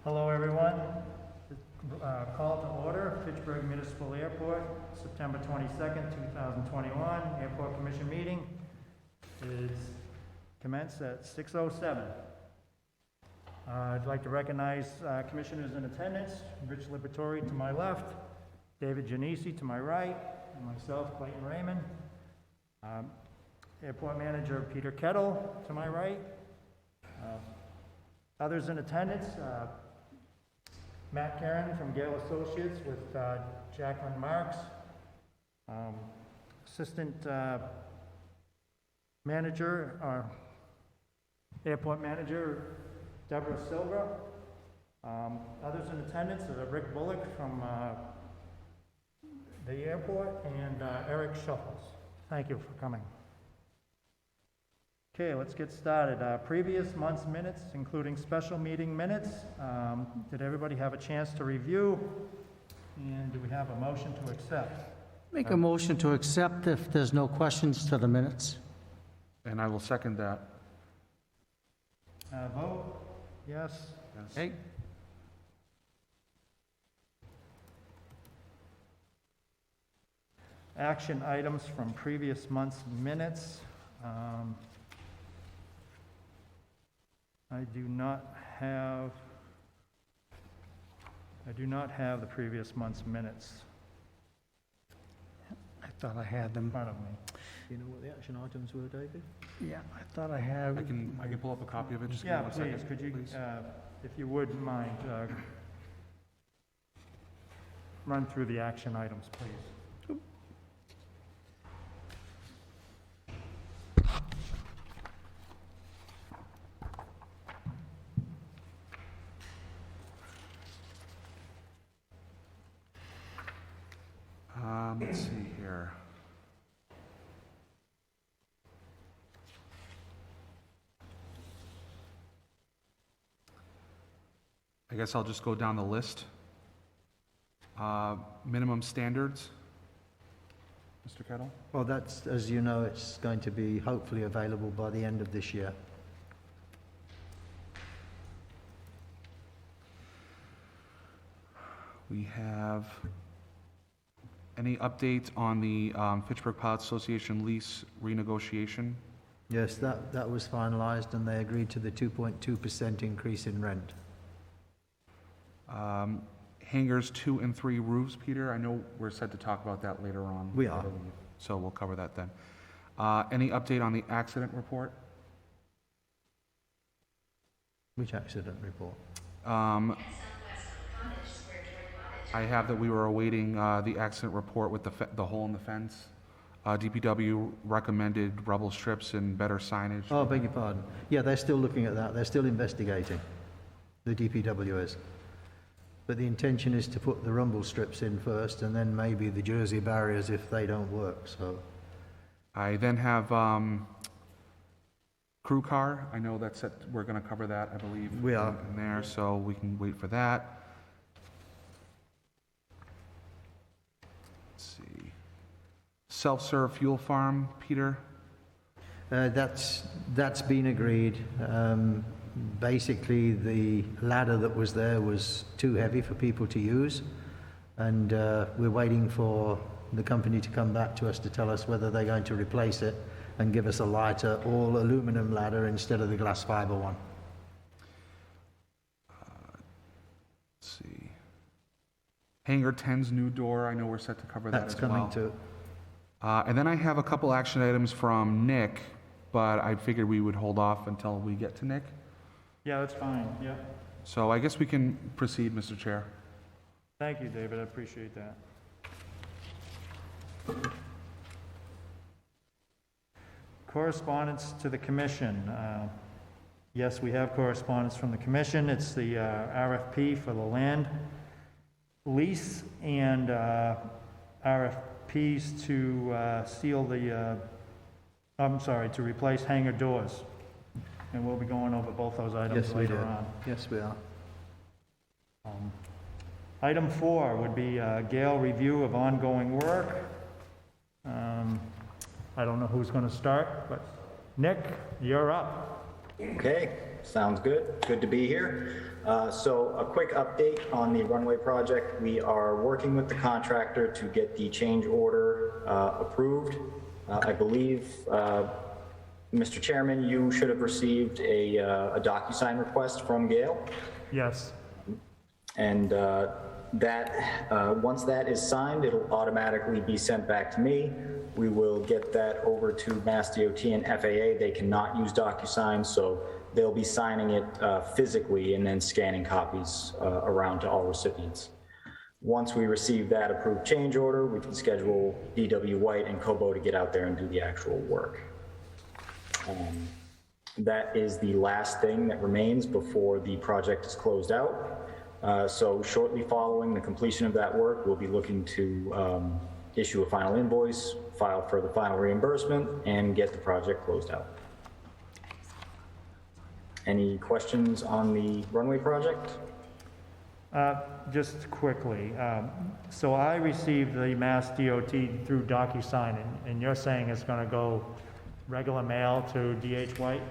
Hello, everyone. Call to order, Fitchburg Municipal Airport, September 22nd, 2021. Airport Commission meeting is commenced at 6:07. I'd like to recognize commissioners in attendance, Rich Liberatore to my left, David Genesi to my right, and myself, Clayton Raymond. Airport Manager Peter Kettle to my right. Others in attendance, Matt Karen from Gale Associates with Jacqueline Marks, Assistant Manager, Airport Manager Deborah Silva. Others in attendance are Rick Bullock from the airport and Eric Shuffles. Thank you for coming. Okay, let's get started. Previous month's minutes, including special meeting minutes. Did everybody have a chance to review? And do we have a motion to accept? Make a motion to accept if there's no questions to the minutes. And I will second that. Vote? Yes? Yes. Okay. Action items from previous month's minutes. I do not have the previous month's minutes I thought I had in them. front of me. Do you know what the action items were, David? Yeah, I thought I had. I can pull up a copy of it, just give Yeah, me 1 second. please, could you, please. if you wouldn't mind, run through the action items, please. Let's see here. I guess I'll just go down the list. Minimum standards. Mr. Kettle? Well, that's, as you know, it's going to be hopefully available by the end of this year. We have any update on the Fitchburg Pilot Association lease renegotiation? Yes, that was finalized and they agreed to the 2.2% increase in rent. Hangars 2 and 3 roofs, Peter, I know we're set to talk about that later on. We are. I believe. So we'll cover that then. Any update on the accident report? Which accident report? I have that we were awaiting the accident report with the hole in the fence. DPW recommended rubble strips and better signage. Oh, beg your pardon. Yeah, they're still looking at that. They're still investigating. The DPW is. But the intention is to put the rumble strips in first and then maybe the jersey barriers if they don't work, so. I then have crew car. I know that's set, we're going to cover that, I believe. We are. In there, so we can wait for that. Let's see. Self-serve fuel farm, Peter? That's been agreed. Basically, the ladder that was there was too heavy for people to use, and we're waiting for the company to come back to us to tell us whether they're going to replace it and give us a lighter, all aluminum ladder instead of the glass fiber one. Let's see. Hangar 10's new door, I know we're set to cover that That's as well. coming too. And then I have a couple action items from Nick, but I figured we would hold off until we get to Nick. Yeah, that's fine, yeah. So I guess we can proceed, Mr. Chair. Thank you, David, I appreciate that. Correspondence to the commission. Yes, we have correspondence from the commission. It's the RFP for the land lease and RFPs to seal the, to replace hangar doors. And we'll be going over both those items Yes, we later do. on. Yes, we are. Item 4 would be Gale review of ongoing work. I don't know who's going to start, but Nick, you're up. Okay, sounds good. Good to be here. So a quick update on the runway project. We are working with the contractor to get the change order approved. I believe, Mr. Chairman, you should have received a DocuSign request from Gale. Yes. And once that is signed, it'll automatically be sent back to me. We will get that over to Mass DOT and FAA. They cannot use DocuSign, so they'll be signing it physically and then scanning copies around to all recipients. Once we receive that approved change order, we can schedule DW White and Kobo to get out there and do the actual work. That is the last thing that remains before the project is closed out. So shortly following the completion of that work, we'll be looking to issue a final invoice, file for the final reimbursement, and get the project closed out. Any questions on the runway project? Just quickly, so I received the Mass DOT through DocuSign, and you're saying it's going to go regular mail to DH White?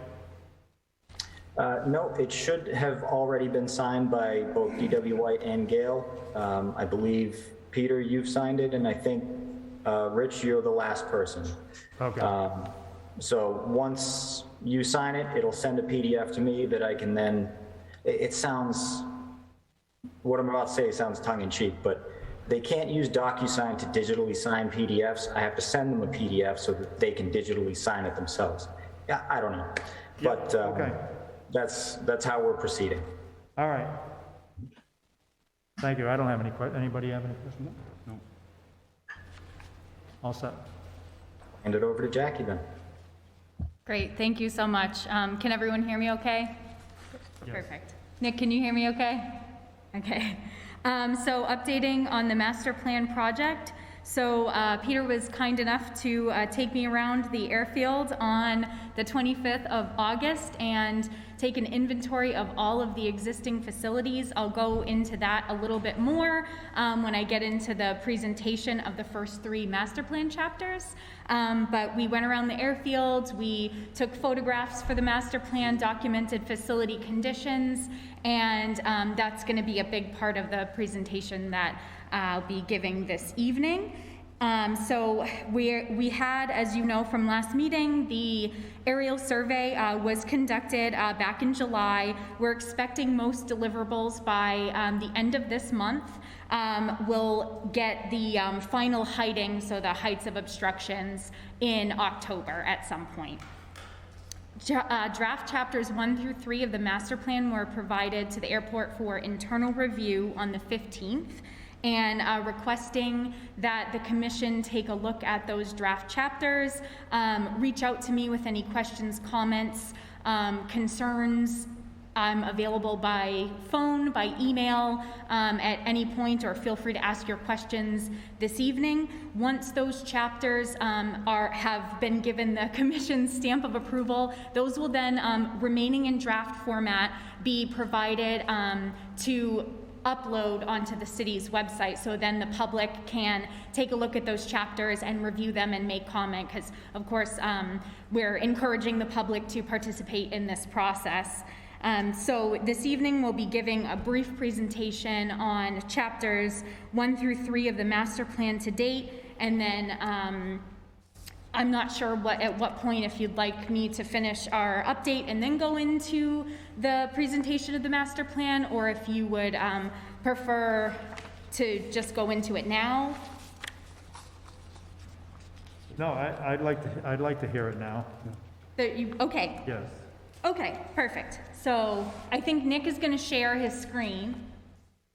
No, it should have already been signed by both DW White and Gale. I believe, Peter, you've signed it, and I think, Rich, you're the last person. Okay. So once you sign it, it'll send a PDF to me that I can then, it sounds, what I'm about to say sounds tongue-in-cheek, but they can't use DocuSign to digitally sign PDFs. I have to send them a PDF so that they can digitally sign it themselves. Yeah, I don't know. Yeah, But okay. that's how we're proceeding. All right. Thank you. I don't have any anybody have any questions? No. All set. Hand it over to Jackie then. Great, thank you so much. Can everyone hear me okay? Yes. Perfect. Nick, can you hear me okay? Okay. So updating on the master plan project. So Peter was kind enough to take me around the airfield on the 25th of August and take an inventory of all of the existing facilities. I'll go into that a little bit more when I get into the presentation of the first 3 master plan chapters. But we went around the airfield, we took photographs for the master plan, documented facility conditions, and that's going to be a big part of the presentation that I'll be giving this evening. So we had, as you know from last meeting, the aerial survey was conducted back in July. We're expecting most deliverables by the end of this month. We'll get the final heighting, so the heights of obstructions, in October at some point. Draft chapters 1 through 3 of the master plan were provided to the airport for internal review on the 15th. And requesting that the commission take a look at those draft chapters, reach out to me with any questions, comments, concerns. I'm available by phone, by email, at any point, or feel free to ask your questions this evening. Once those chapters have been given the commission's stamp of approval, those will then, remaining in draft format, be provided to upload onto the city's website, so then the public can take a look at those chapters and review them and make comment, because of course we're encouraging the public to participate in this process. So this evening we'll be giving a brief presentation on chapters 1 through 3 of the master plan to date, and then I'm not sure at what point, if you'd like me to finish our update and then go into the presentation of the master plan, or if you would prefer to just go into it now. No, I'd like to hear it now. Okay. Yes. Okay, perfect. So I think Nick is going to share his screen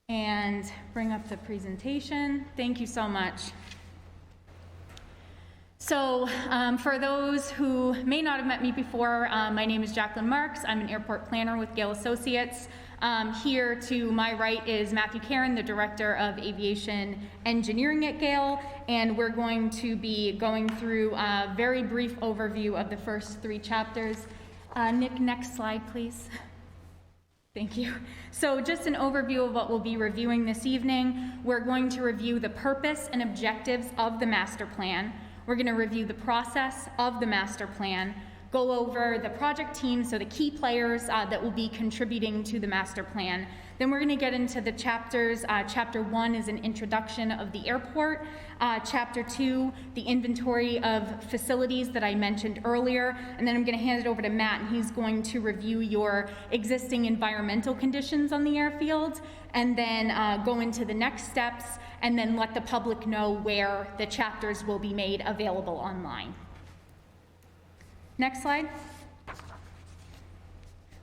and bring up the presentation. Thank you so much. So for those who may not have met me before, my name is Jacqueline Marks. I'm an airport planner with Gale Associates. Here to my right is Matthew Caron, the Director of Aviation Engineering at Gale, and we're going to be going through a very brief overview of the first 3 chapters. Nick, next slide, please. Thank you. So just an overview of what we'll be reviewing this evening. We're going to review the purpose and objectives of the master plan. We're going to review the process of the master plan, go over the project team, so the key players that will be contributing to the master plan. Then we're going to get into the chapters. Chapter 1 is an introduction of the airport. Chapter 2, the inventory of facilities that I mentioned earlier. And then I'm going to hand it over to Matt, and he's going to review your existing environmental conditions on the airfield, and then go into the next steps, and then let the public know where the chapters will be made available online. Next slide.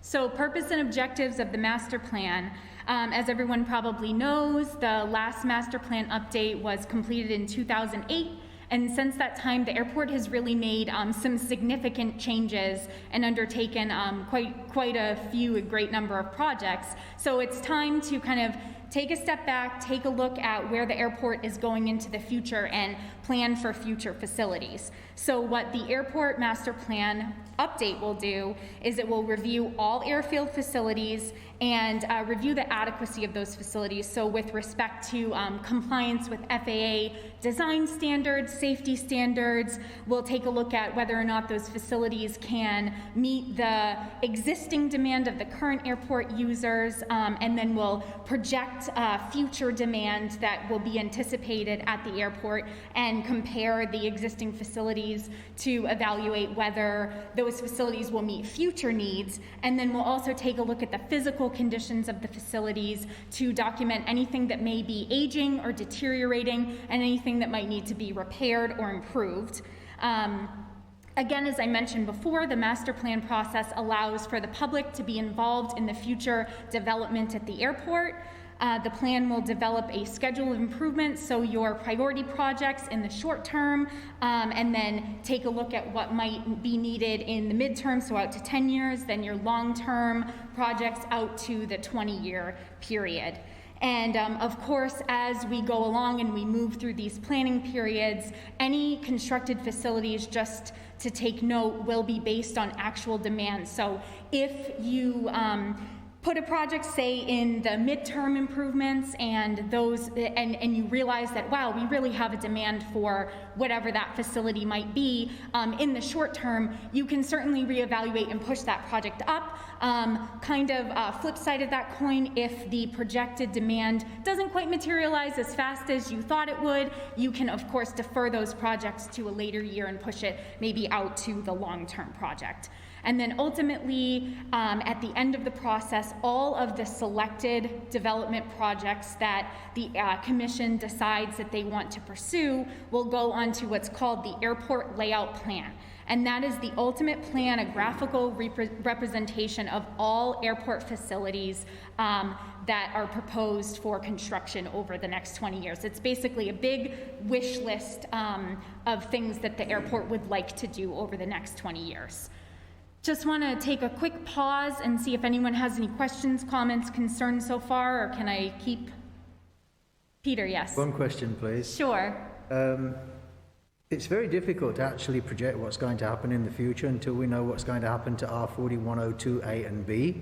So purpose and objectives of the master plan. As everyone probably knows, the last master plan update was completed in 2008. And since that time, the airport has really made some significant changes and undertaken quite a great number of projects. So it's time to kind of take a step back, take a look at where the airport is going into the future and plan for future facilities. So what the airport master plan update will do is it will review all airfield facilities and review the adequacy of those facilities. So with respect to compliance with FAA design standards, safety standards, we'll take a look at whether or not those facilities can meet the existing demand of the current airport users, and then we'll project future demand that will be anticipated at the airport and compare the existing facilities to evaluate whether those facilities will meet future needs. And then we'll also take a look at the physical conditions of the facilities to document anything that may be aging or deteriorating and anything that might need to be repaired or improved. Again, as I mentioned before, the master plan process allows for the public to be involved in the future development at the airport. The plan will develop a schedule of improvements, so your priority projects in the short term, and then take a look at what might be needed in the midterm, so out to 10 years, then your long-term projects out to the 20-year period. And of course, as we go along and we move through these planning periods, any constructed facilities, just to take note, will be based on actual demand. So if you put a project, say, in the midterm improvements and those, and you realize that, wow, we really have a demand for whatever that facility might be, in the short term, you can certainly reevaluate and push that project up. Flip side of that coin, if the projected demand doesn't quite materialize as fast as you thought it would, you can, of course, defer those projects to a later year and push it maybe out to the long-term project. And then ultimately, at the end of the process, all of the selected development projects that the commission decides that they want to pursue will go onto what's called the airport layout plan. And that is the ultimate plan, a graphical representation of all airport facilities that are proposed for construction over the next 20 years. It's basically a big wish list of things that the airport would like to do over the next 20 years. Just want to take a quick pause and see if anyone has any questions, comments, concerns so far, or can I keep? Peter, yes. One question, please. Sure. It's very difficult to actually project what's going to happen in the future until we know what's going to happen to R4102A and B.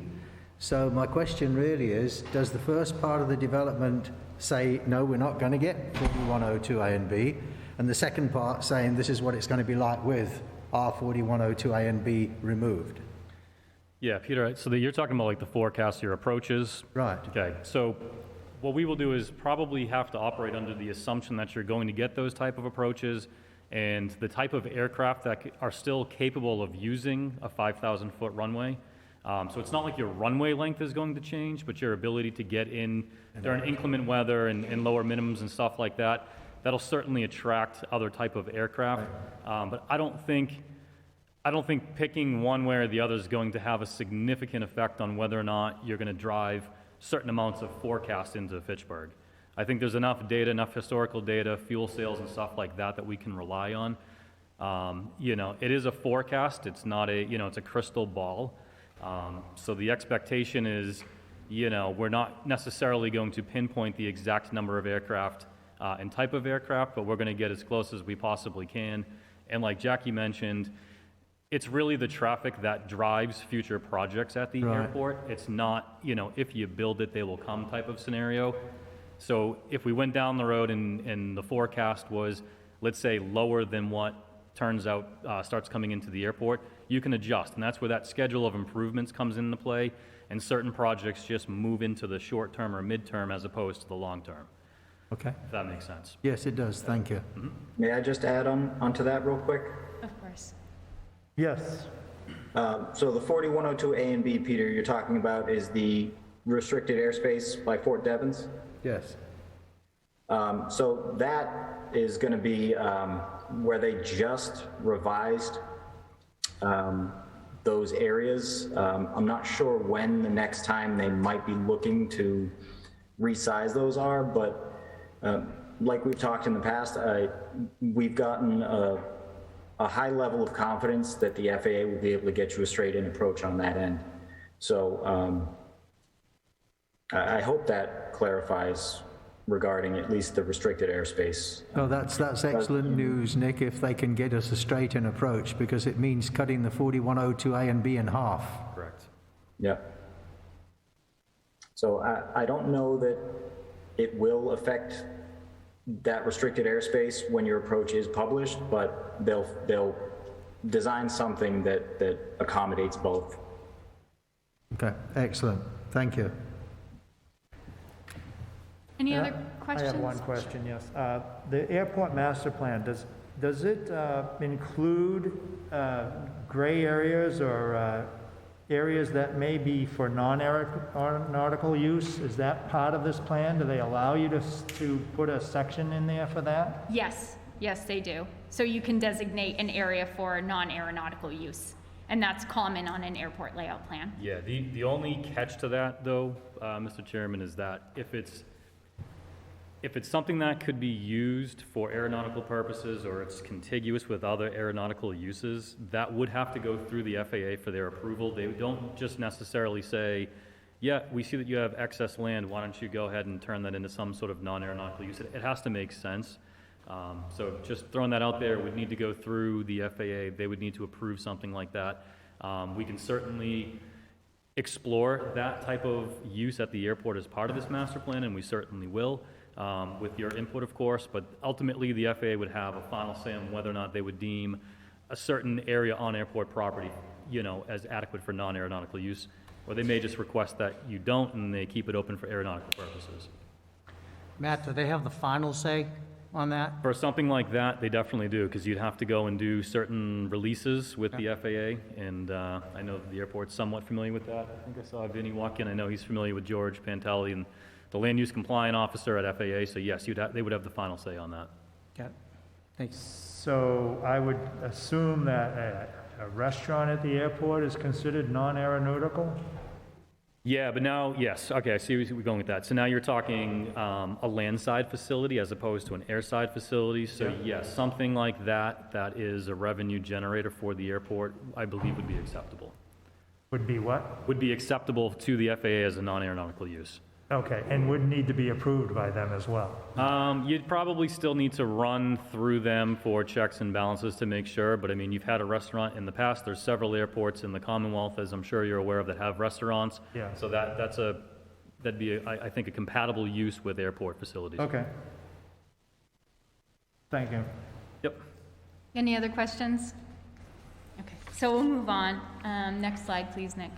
So my question really is, does the first part of the development say, no, we're not going to get 4102A and B, and the second part saying this is what it's going to be like with R4102A and B removed? Yeah, Peter, so you're talking about like the forecast, your approaches? Right. Okay, so what we will do is probably have to operate under the assumption that you're going to get those type of approaches and the type of aircraft that are still capable of using a 5,000-foot runway. So it's not like your runway length is going to change, but your ability to get in during inclement weather and lower minimums and stuff like that. That'll certainly attract other type of aircraft. But I don't think picking one way or the other is going to have a significant effect on whether or not you're going to drive certain amounts of forecast into Fitchburg. I think there's enough data, enough historical data, fuel sales and stuff like that we can rely on. It is a forecast. It's not it's a crystal ball. So the expectation is, we're not necessarily going to pinpoint the exact number of aircraft and type of aircraft, but we're going to get as close as we possibly can. And like Jackie mentioned, it's really the traffic that drives future projects at the airport. It's not, if you build it, they will come type of scenario. So if we went down the road and the forecast was, let's say, lower than what turns out starts coming into the airport, you can adjust, and that's where that schedule of improvements comes into play, and certain projects just move into the short term or midterm as opposed to the long term, Okay. if that makes sense. Yes, it does. Thank you. May I just add onto that real quick? Of course. Yes. So the 4102 A and B, Peter, you're talking about is the restricted airspace by Fort Devens? Yes. So that is going to be where they just revised those areas. I'm not sure when the next time they might be looking to resize those are, but like we've talked in the past, we've gotten a high level of confidence that the FAA will be able to get you a straight-in approach on that end. So I hope that clarifies regarding at least the restricted airspace. Well, that's excellent news, Nick, if they can get us a straight-in approach, because it means cutting the 4102A and B in half. Correct. Yeah. So I don't know that it will affect that restricted airspace when your approach is published, but they'll design something that accommodates both. Okay, excellent. Thank you. Any Yeah, other questions? I have one question, yes. The airport master plan, does it include gray areas or areas that may be for non-aeronautical use? Is that part of this plan? Do they allow you to put a section in there for that? Yes, yes, they do. So you can designate an area for non-aeronautical use, and that's common on an airport layout plan. Yeah, the only catch to that, though, Mr. Chairman, is that if it's something that could be used for aeronautical purposes or it's contiguous with other aeronautical uses, that would have to go through the FAA for their approval. They don't just necessarily say, yeah, we see that you have excess land, why don't you go ahead and turn that into some sort of non-aeronautical use? It has to make sense. So just throwing that out there, would need to go through the FAA. They would need to approve something like that. We can certainly explore that type of use at the airport as part of this master plan, and we certainly will. With your input, of course, but ultimately the FAA would have a final say on whether or not they would deem a certain area on airport property, as adequate for non-aeronautical use, or they may just request that you don't and they keep it open for aeronautical purposes. Matt, do they have the final say on that? For something like that, they definitely do, because you'd have to go and do certain releases with the FAA, and I know the airport's somewhat familiar with that. I think I saw Vinny walk in. I know he's familiar with George Pantelli and the land use compliant officer at FAA, so yes, they would have the final say on that. Okay, thanks. So I would assume that a restaurant at the airport is considered non-aeronautical? Yeah, but now, yes, okay, I see where we're going with that. So now you're talking a landside facility as opposed to an airside facility. So yes, something like that is a revenue generator for the airport, I believe would be acceptable. Would be what? Would be acceptable to the FAA as a non-aeronautical use. Okay, and would need to be approved by them as well? You'd probably still need to run through them for checks and balances to make sure, but I mean, you've had a restaurant in the past. There's several airports in the Commonwealth, as I'm sure you're aware of, that have restaurants. Yeah. So that'd be, I think, a compatible use with airport facilities. Okay. Thank you. Yep. Any other questions? Okay, so we'll move on. Next slide, please, Nick.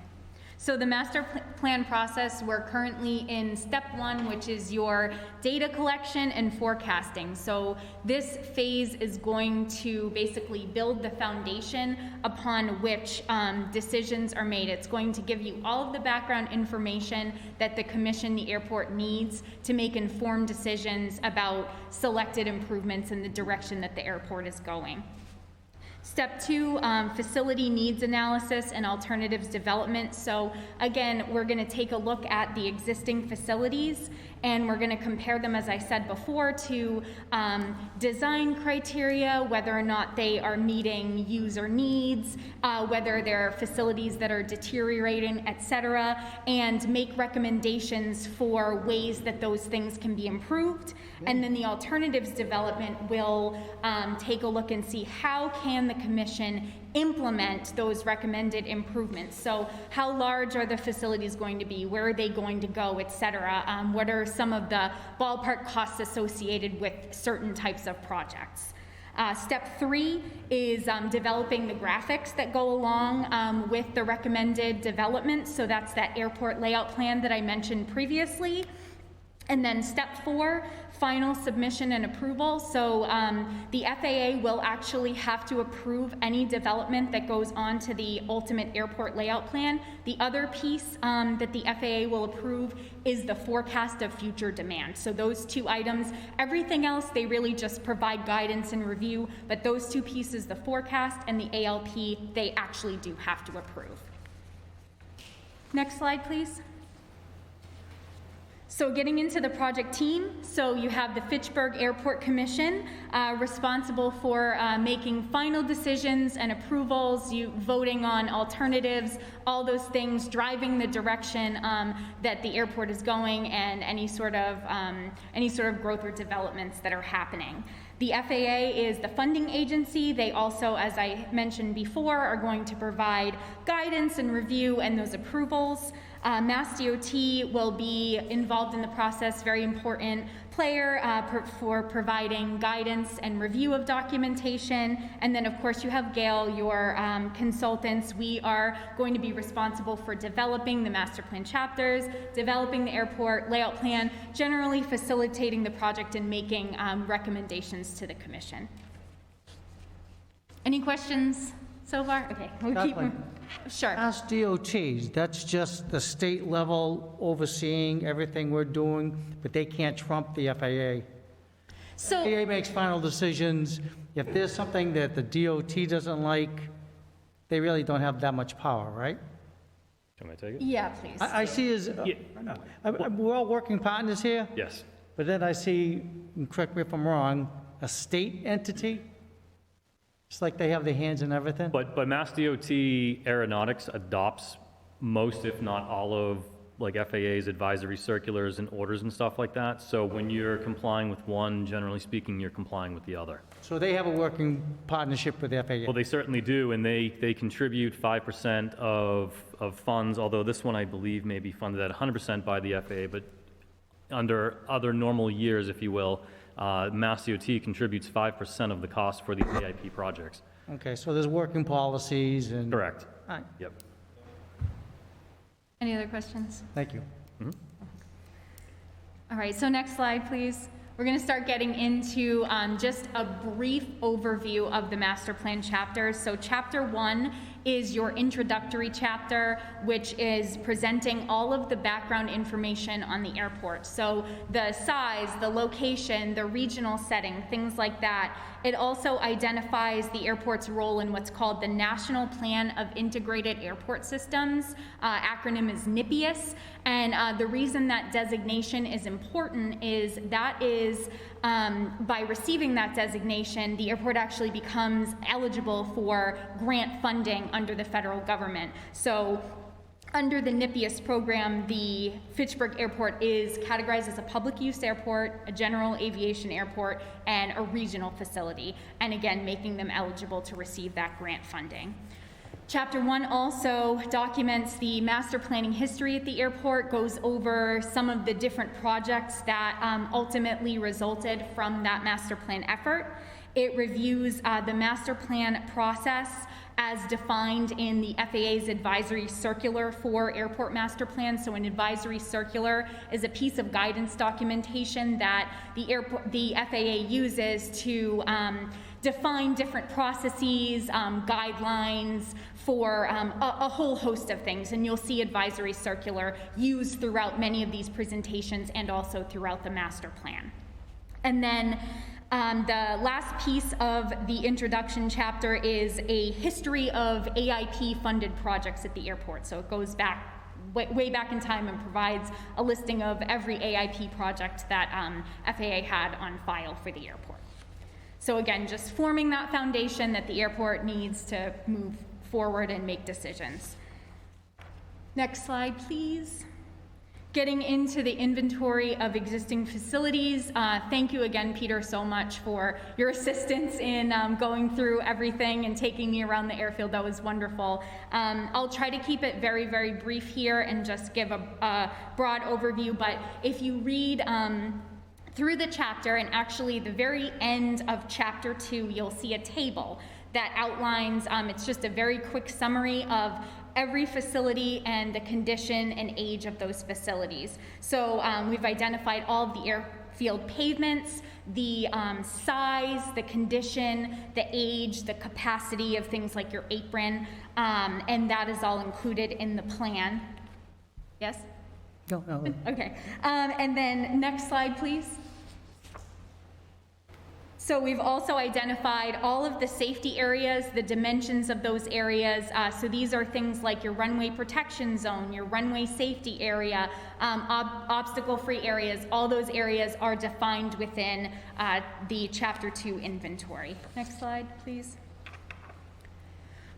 So the master plan process, we're currently in step 1, which is your data collection and forecasting. So this phase is going to basically build the foundation upon which decisions are made. It's going to give you all of the background information that the commission, the airport, needs to make informed decisions about selected improvements in the direction that the airport is going. Step 2, facility needs analysis and alternatives development. So again, we're going to take a look at the existing facilities and we're going to compare them, as I said before, to design criteria, whether or not they are meeting user needs, whether they're facilities that are deteriorating, et cetera, and make recommendations for ways that those things can be improved. And then the alternatives development will take a look and see how can the commission implement those recommended improvements. So how large are the facilities going to be? Where are they going to go, et cetera? What are some of the ballpark costs associated with certain types of projects? Step 3 is developing the graphics that go along with the recommended development. So that's that airport layout plan that I mentioned previously. And then step 4, final submission and approval. So the FAA will actually have to approve any development that goes on to the ultimate airport layout plan. The other piece that the FAA will approve is the forecast of future demand. So those 2 items, everything else, they really just provide guidance and review, but those 2 pieces, the forecast and the ALP, they actually do have to approve. Next slide, please. So getting into the project team, so you have the Fitchburg Airport Commission responsible for making final decisions and approvals, voting on alternatives, all those things, driving the direction that the airport is going, and any sort of growth or developments that are happening. The FAA is the funding agency. They also, as I mentioned before, are going to provide guidance and review and those approvals. MassDOT will be involved in the process, very important player for providing guidance and review of documentation. And then, of course, you have Gale, your consultants. We are going to be responsible for developing the master plan chapters, developing the airport layout plan, generally facilitating the project and making recommendations to the commission. Any questions so far? Okay, we'll keep Kathleen. moving. Sure. Mass DOT, that's just the state level overseeing everything we're doing, but they can't trump the FAA. So. FAA makes final decisions. If there's something that the DOT doesn't like, they really don't have that much power, right? Can I take it? Yeah, please. I see as, we're all working partners here, Yes. but then I see, and correct me if I'm wrong, a state entity? It's like they have their hands in everything? But MassDOT Aeronautics adopts most, if not all of, like FAA's advisory circulars and orders and stuff like that. So when you're complying with one, generally speaking, you're complying with the other. So they have a working partnership with the FAA? Well, they certainly do, and they contribute 5% of funds, although this one, I believe, may be funded at 100% by the FAA, but under other normal years, if you will, MassDOT contributes 5% of the cost for these AIP projects. Okay, so there's working policies and... Correct. All right, Yep. Any other questions? thank you. All right, so next slide, please. We're going to start getting into just a brief overview of the master plan chapters. So chapter 1 is your introductory chapter, which is presenting all of the background information on the airport. So the size, the location, the regional setting, things like that. It also identifies the airport's role in what's called the National Plan of Integrated Airport Systems. Acronym is NIPIAS. And the reason that designation is important is that is by receiving that designation, the airport actually becomes eligible for grant funding under the federal government. So under the NIPIAS program, the Fitchburg Airport is categorized as a public use airport, a general aviation airport, and a regional facility, and again, making them eligible to receive that grant funding. Chapter 1 also documents the master planning history at the airport, goes over some of the different projects that ultimately resulted from that master plan effort. It reviews the master plan process as defined in the FAA's advisory circular for airport master plans. So an advisory circular is a piece of guidance documentation that the FAA uses to define different processes, guidelines for a whole host of things. And you'll see advisory circular used throughout many of these presentations and also throughout the master plan. And then the last piece of the introduction chapter is a history of AIP funded projects at the airport. So it goes back way back in time and provides a listing of every AIP project that FAA had on file for the airport. So again, just forming that foundation that the airport needs to move forward and make decisions. Next slide, please. Getting into the inventory of existing facilities. Thank you again, Peter, so much for your assistance in going through everything and taking me around the airfield. That was wonderful. I'll try to keep it very, very brief here and just give a broad overview, but if you read through the chapter, and actually the very end of chapter 2, you'll see a table that outlines, it's just a very quick summary of every facility and the condition and age of those facilities. So we've identified all of the airfield pavements, the size, the condition, the age, the capacity of things like your apron, and that is all included in the plan. Yes? No, no. Okay, and then next slide, please. So we've also identified all of the safety areas, the dimensions of those areas. So these are things like your runway protection zone, your runway safety area, obstacle-free areas. All those areas are defined within the Chapter 2 inventory. Next slide, please.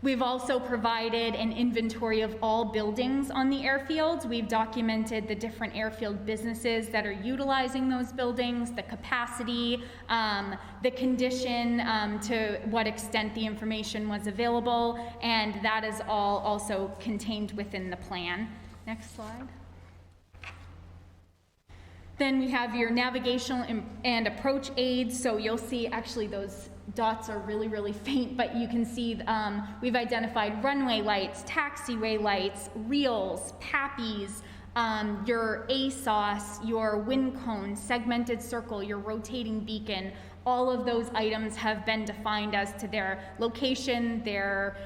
We've also provided an inventory of all buildings on the airfields. We've documented the different airfield businesses that are utilizing those buildings, the capacity, the condition, to what extent the information was available, and that is all also contained within the plan. Next slide. Then we have your navigational and approach aids. So you'll see, actually those dots are really, really faint, but you can see we've identified runway lights, taxiway lights, reels, PAPIs, your ASOS, your wind cone, segmented circle, your rotating beacon. All of those items have been defined as to their location, their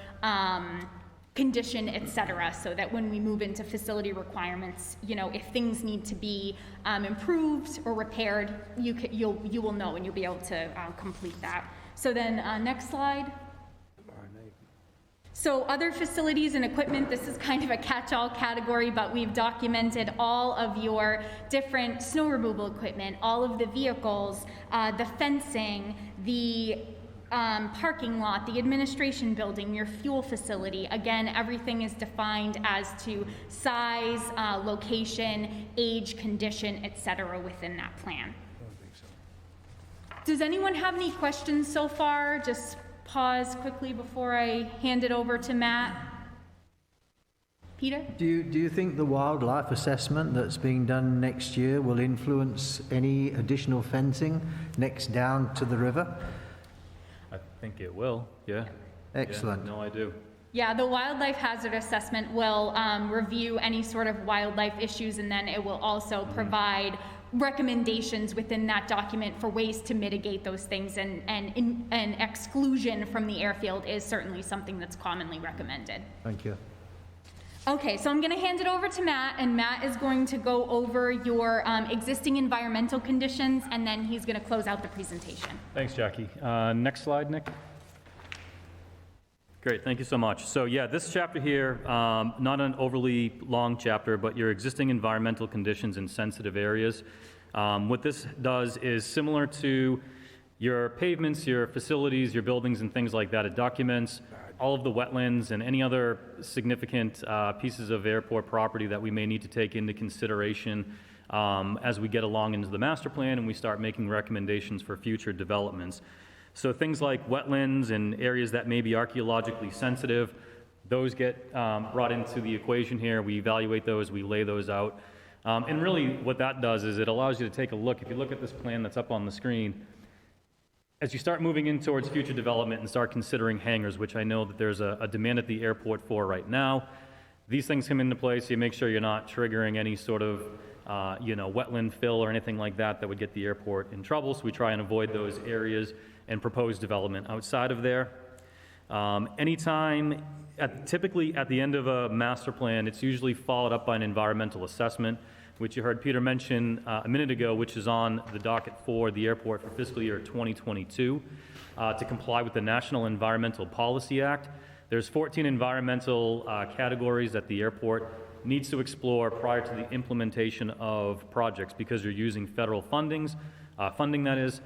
condition, et cetera, so that when we move into facility requirements, you know, if things need to be improved or repaired, you will know and you'll be able to complete that. So then next slide. So other facilities and equipment, this is kind of a catch-all category, but we've documented all of your different snow removal equipment, all of the vehicles, the fencing, the parking lot, the administration building, your fuel facility. Again, everything is defined as to size, location, age, condition, et cetera, within that plan. Does anyone have any questions so far? Just pause quickly before I hand it over to Matt. Peter? Do you think the wildlife assessment that's being done next year will influence any additional fencing next down to the river? I think it will, yeah. Excellent. Yeah, no, I do. Yeah, the wildlife hazard assessment will review any sort of wildlife issues, and then it will also provide recommendations within that document for ways to mitigate those things, and exclusion from the airfield is certainly something that's commonly recommended. Thank you. Okay, so I'm going to hand it over to Matt, and Matt is going to go over your existing environmental conditions, and then he's going to close out the presentation. Thanks, Jackie. Next slide, Nick. Great, thank you so much. So yeah, this chapter here, not an overly long chapter, but your existing environmental conditions in sensitive areas. What this does is similar to your pavements, your facilities, your buildings, and things like that. It documents all of the wetlands and any other significant pieces of airport property that we may need to take into consideration as we get along into the master plan and we start making recommendations for future developments. So things like wetlands and areas that may be archaeologically sensitive, those get brought into the equation here. We evaluate those, we lay those out. And really what that does is it allows you to take a look. If you look at this plan that's up on the screen, as you start moving in towards future development and start considering hangars, which I know that there's a demand at the airport for right now, these things come into play, so you make sure you're not triggering any sort of wetland fill or anything like that that would get the airport in trouble. So we try and avoid those areas and propose development outside of there. Typically at the end of a master plan, it's usually followed up by an environmental assessment, which you heard Peter mention a minute ago, which is on the docket for the airport for fiscal year 2022 to comply with the National Environmental Policy Act. There's 14 environmental categories that the airport needs to explore prior to the implementation of projects because you're using federal funding that is.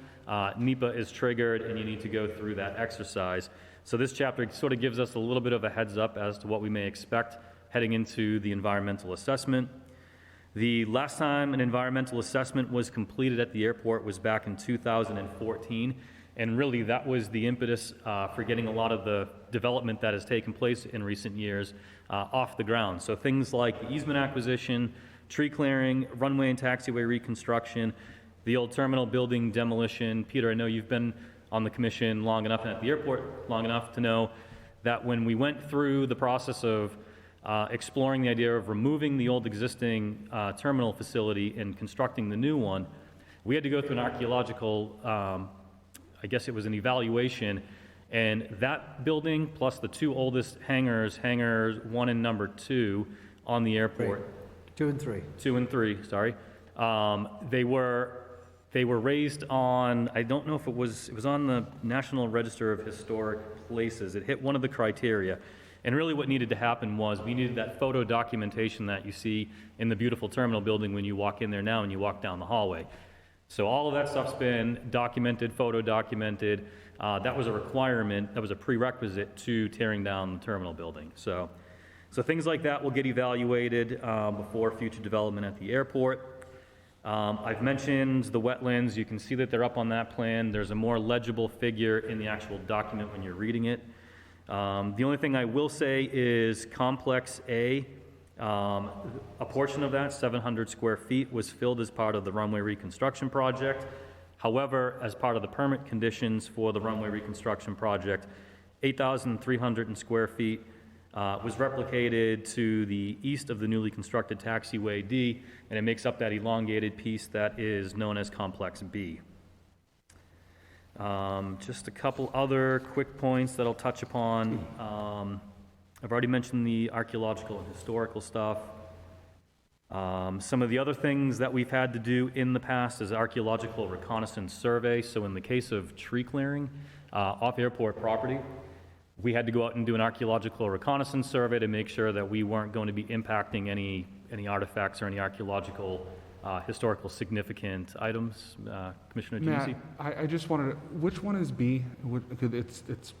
NEPA is triggered and you need to go through that exercise. So this chapter sort of gives us a little bit of a heads up as to what we may expect heading into the environmental assessment. The last time an environmental assessment was completed at the airport was back in 2014, and really that was the impetus for getting a lot of the development that has taken place in recent years off the ground. So things like the easement acquisition, tree clearing, runway and taxiway reconstruction, the old terminal building demolition. Peter, I know you've been on the commission long enough and at the airport long enough to know that when we went through the process of exploring the idea of removing the old existing terminal facility and constructing the new one, we had to go through an archaeological, I guess it was an evaluation, and that building plus the two oldest hangars, hangars 1 and number 2 on the airport, 2 and 3. 2 and 3, sorry, they were raised on, I don't know if it was on the National Register of Historic Places. It hit one of the criteria. And really what needed to happen was we needed that photo documentation that you see in the beautiful terminal building when you walk in there now and you walk down the hallway. So all of that stuff's been documented, photo documented. That was a requirement, that was a prerequisite to tearing down the terminal building. So things like that will get evaluated before future development at the airport. I've mentioned the wetlands. You can see that they're up on that plan. There's a more legible figure in the actual document when you're reading it. The only thing I will say is Complex A, a portion of that, 700 square feet, was filled as part of the runway reconstruction project. However, as part of the permit conditions for the runway reconstruction project, 8,300 square feet was replicated to the east of the newly constructed taxiway D, and it makes up that elongated piece that is known as Complex B. Just a couple other quick points that I'll touch upon. I've already mentioned the archaeological and historical stuff. Some of the other things that we've had to do in the past is archaeological reconnaissance survey. So in the case of tree clearing off airport property, we had to go out and do an archaeological reconnaissance survey to make sure that we weren't going to be impacting any artifacts or any archaeological historical significant items. Commissioner Matt, Genesi? I just wanted to, which one is B? It's,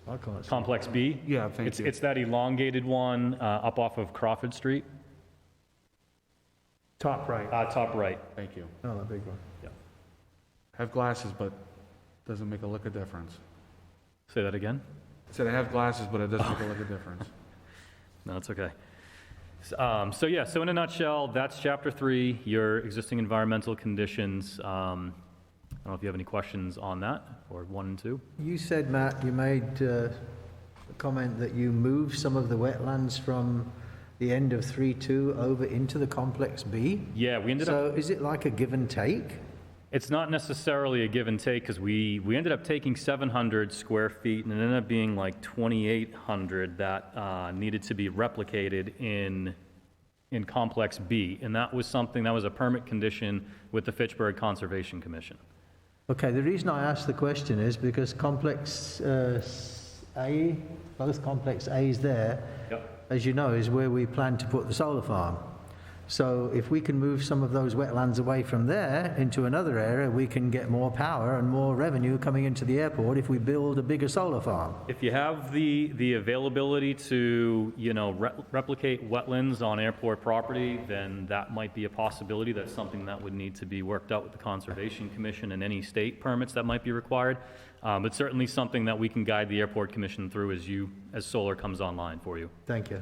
Complex B? yeah, thank you. It's that elongated one up off of Crawford Street. Top right. Top right. Thank you. Oh, that big one. Have glasses, but doesn't make a lick of difference. Say that again? I said I have glasses, but it doesn't make a lick of difference. No, it's okay. So in a nutshell, that's chapter 3, your existing environmental conditions. I don't know if you have any questions on that, or 1 and 2. You said, Matt, you made a comment that you moved some of the wetlands from the end of 3.2 over into the Complex B? Yeah, we ended up, So is it like a give and take? it's not necessarily a give and take, because we ended up taking 700 square feet, and it ended up being like 2,800 that needed to be replicated in Complex B, and that was something, that was a permit condition with the Fitchburg Conservation Commission. Okay, the reason I asked the question is because Complex A, both Complex A's there, Yep. as you know, is where we plan to put the solar farm. So if we can move some of those wetlands away from there into another area, we can get more power and more revenue coming into the airport if we build a bigger solar farm. If you have the availability to, replicate wetlands on airport property, then that might be a possibility. That's something that would need to be worked out with the Conservation Commission and any state permits that might be required. But certainly something that we can guide the Airport Commission through as solar comes online for you. Thank you.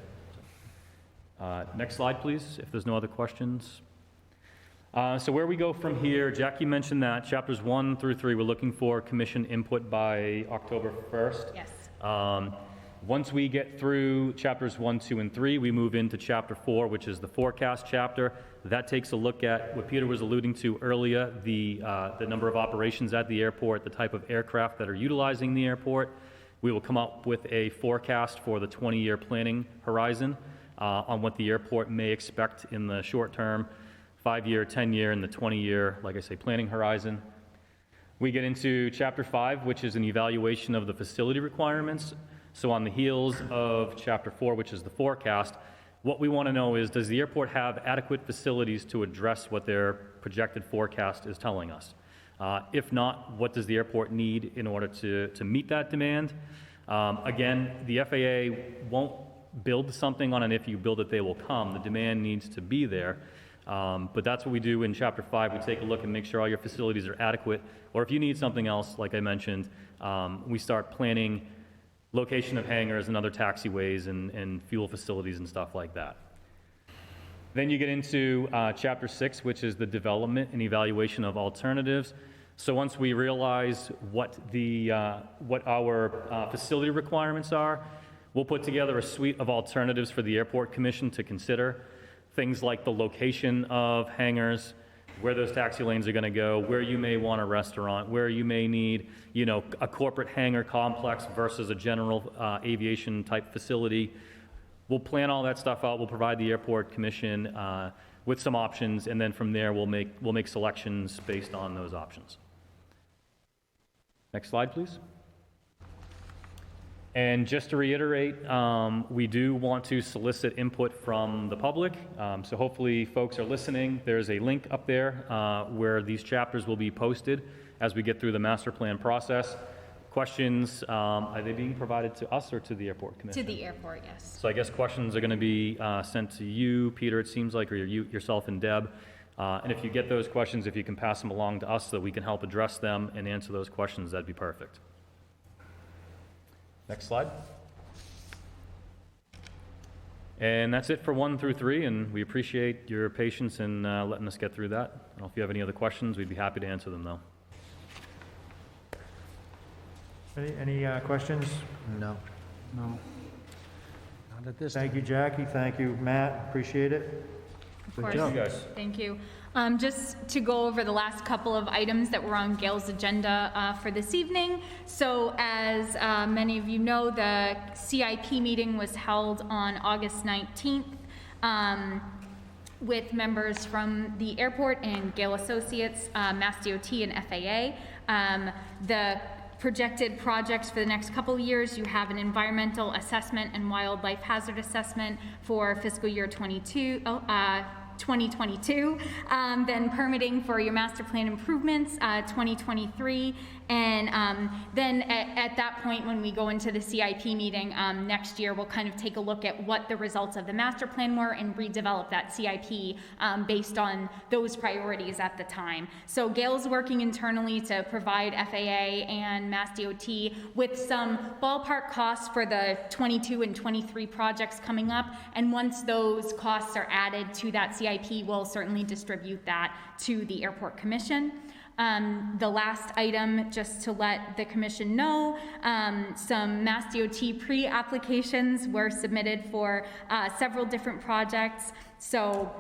Next slide, please, if there's no other questions. So where we go from here, Jackie mentioned that chapters 1 through 3, we're looking for commission input by October 1st. Yes. Once we get through chapters 1, 2, and 3, we move into chapter 4, which is the forecast chapter. That takes a look at what Peter was alluding to earlier, the number of operations at the airport, the type of aircraft that are utilizing the airport. We will come up with a forecast for the 20-year planning horizon on what the airport may expect in the short term, 5-year, 10-year, and the 20-year, like I say, planning horizon. We get into chapter 5, which is an evaluation of the facility requirements. So on the heels of chapter 4, which is the forecast, what we want to know is, does the airport have adequate facilities to address what their projected forecast is telling us? If not, what does the airport need in order to meet that demand? Again, the FAA won't build something on an if you build it, they will come. The demand needs to be there. But that's what we do in Chapter 5. We take a look and make sure all your facilities are adequate. Or if you need something else, like I mentioned, we start planning location of hangars and other taxiways and fuel facilities and stuff like that. Then you get into Chapter 6, which is the development and evaluation of alternatives. So once we realize what our facility requirements are, we'll put together a suite of alternatives for the Airport Commission to consider. Things like the location of hangars, where those taxi lanes are going to go, where you may want a restaurant, where you may need, a corporate hangar complex versus a general aviation type facility. We'll plan all that stuff out. We'll provide the Airport Commission with some options, and then from there, we'll make selections based on those options. Next slide, please. And just to reiterate, we do want to solicit input from the public. So hopefully folks are listening. There's a link up there where these chapters will be posted as we get through the master plan process. Questions, are they being provided to us or to the Airport Commission? To the airport, yes. So I guess questions are going to be sent to you, Peter, it seems like, or yourself and Deb. And if you get those questions, if you can pass them along to us so that we can help address them and answer those questions, that'd be perfect. Next slide. And that's it for 1 through 3, and we appreciate your patience in letting us get through that. I don't know if you have any other questions. We'd be happy to answer them, though. Any questions? No. No. Not at this Thank you, Jackie. Thank you, Matt. Appreciate it. Of Good course. job. You guys. Thank you. Just to go over the last couple of items that were on Gail's agenda for this evening. So as many of you know, the CIP meeting was held on August 19th with members from the airport and Gail Associates, Mass DOT and FAA. The projected projects for the next couple of years, you have an environmental assessment and wildlife hazard assessment for fiscal year 2022, then permitting for your master plan improvements, 2023, and then at that point, when we go into the CIP meeting next year, we'll kind of take a look at what the results of the master plan were and redevelop that CIP based on those priorities at the time. So Gail's working internally to provide FAA and Mass DOT with some ballpark costs for the 22 and 23 projects coming up, and once those costs are added to that CIP, we'll certainly distribute that to the Airport Commission. The last item, just to let the commission know, some Mass DOT pre-applications were submitted for several different projects. So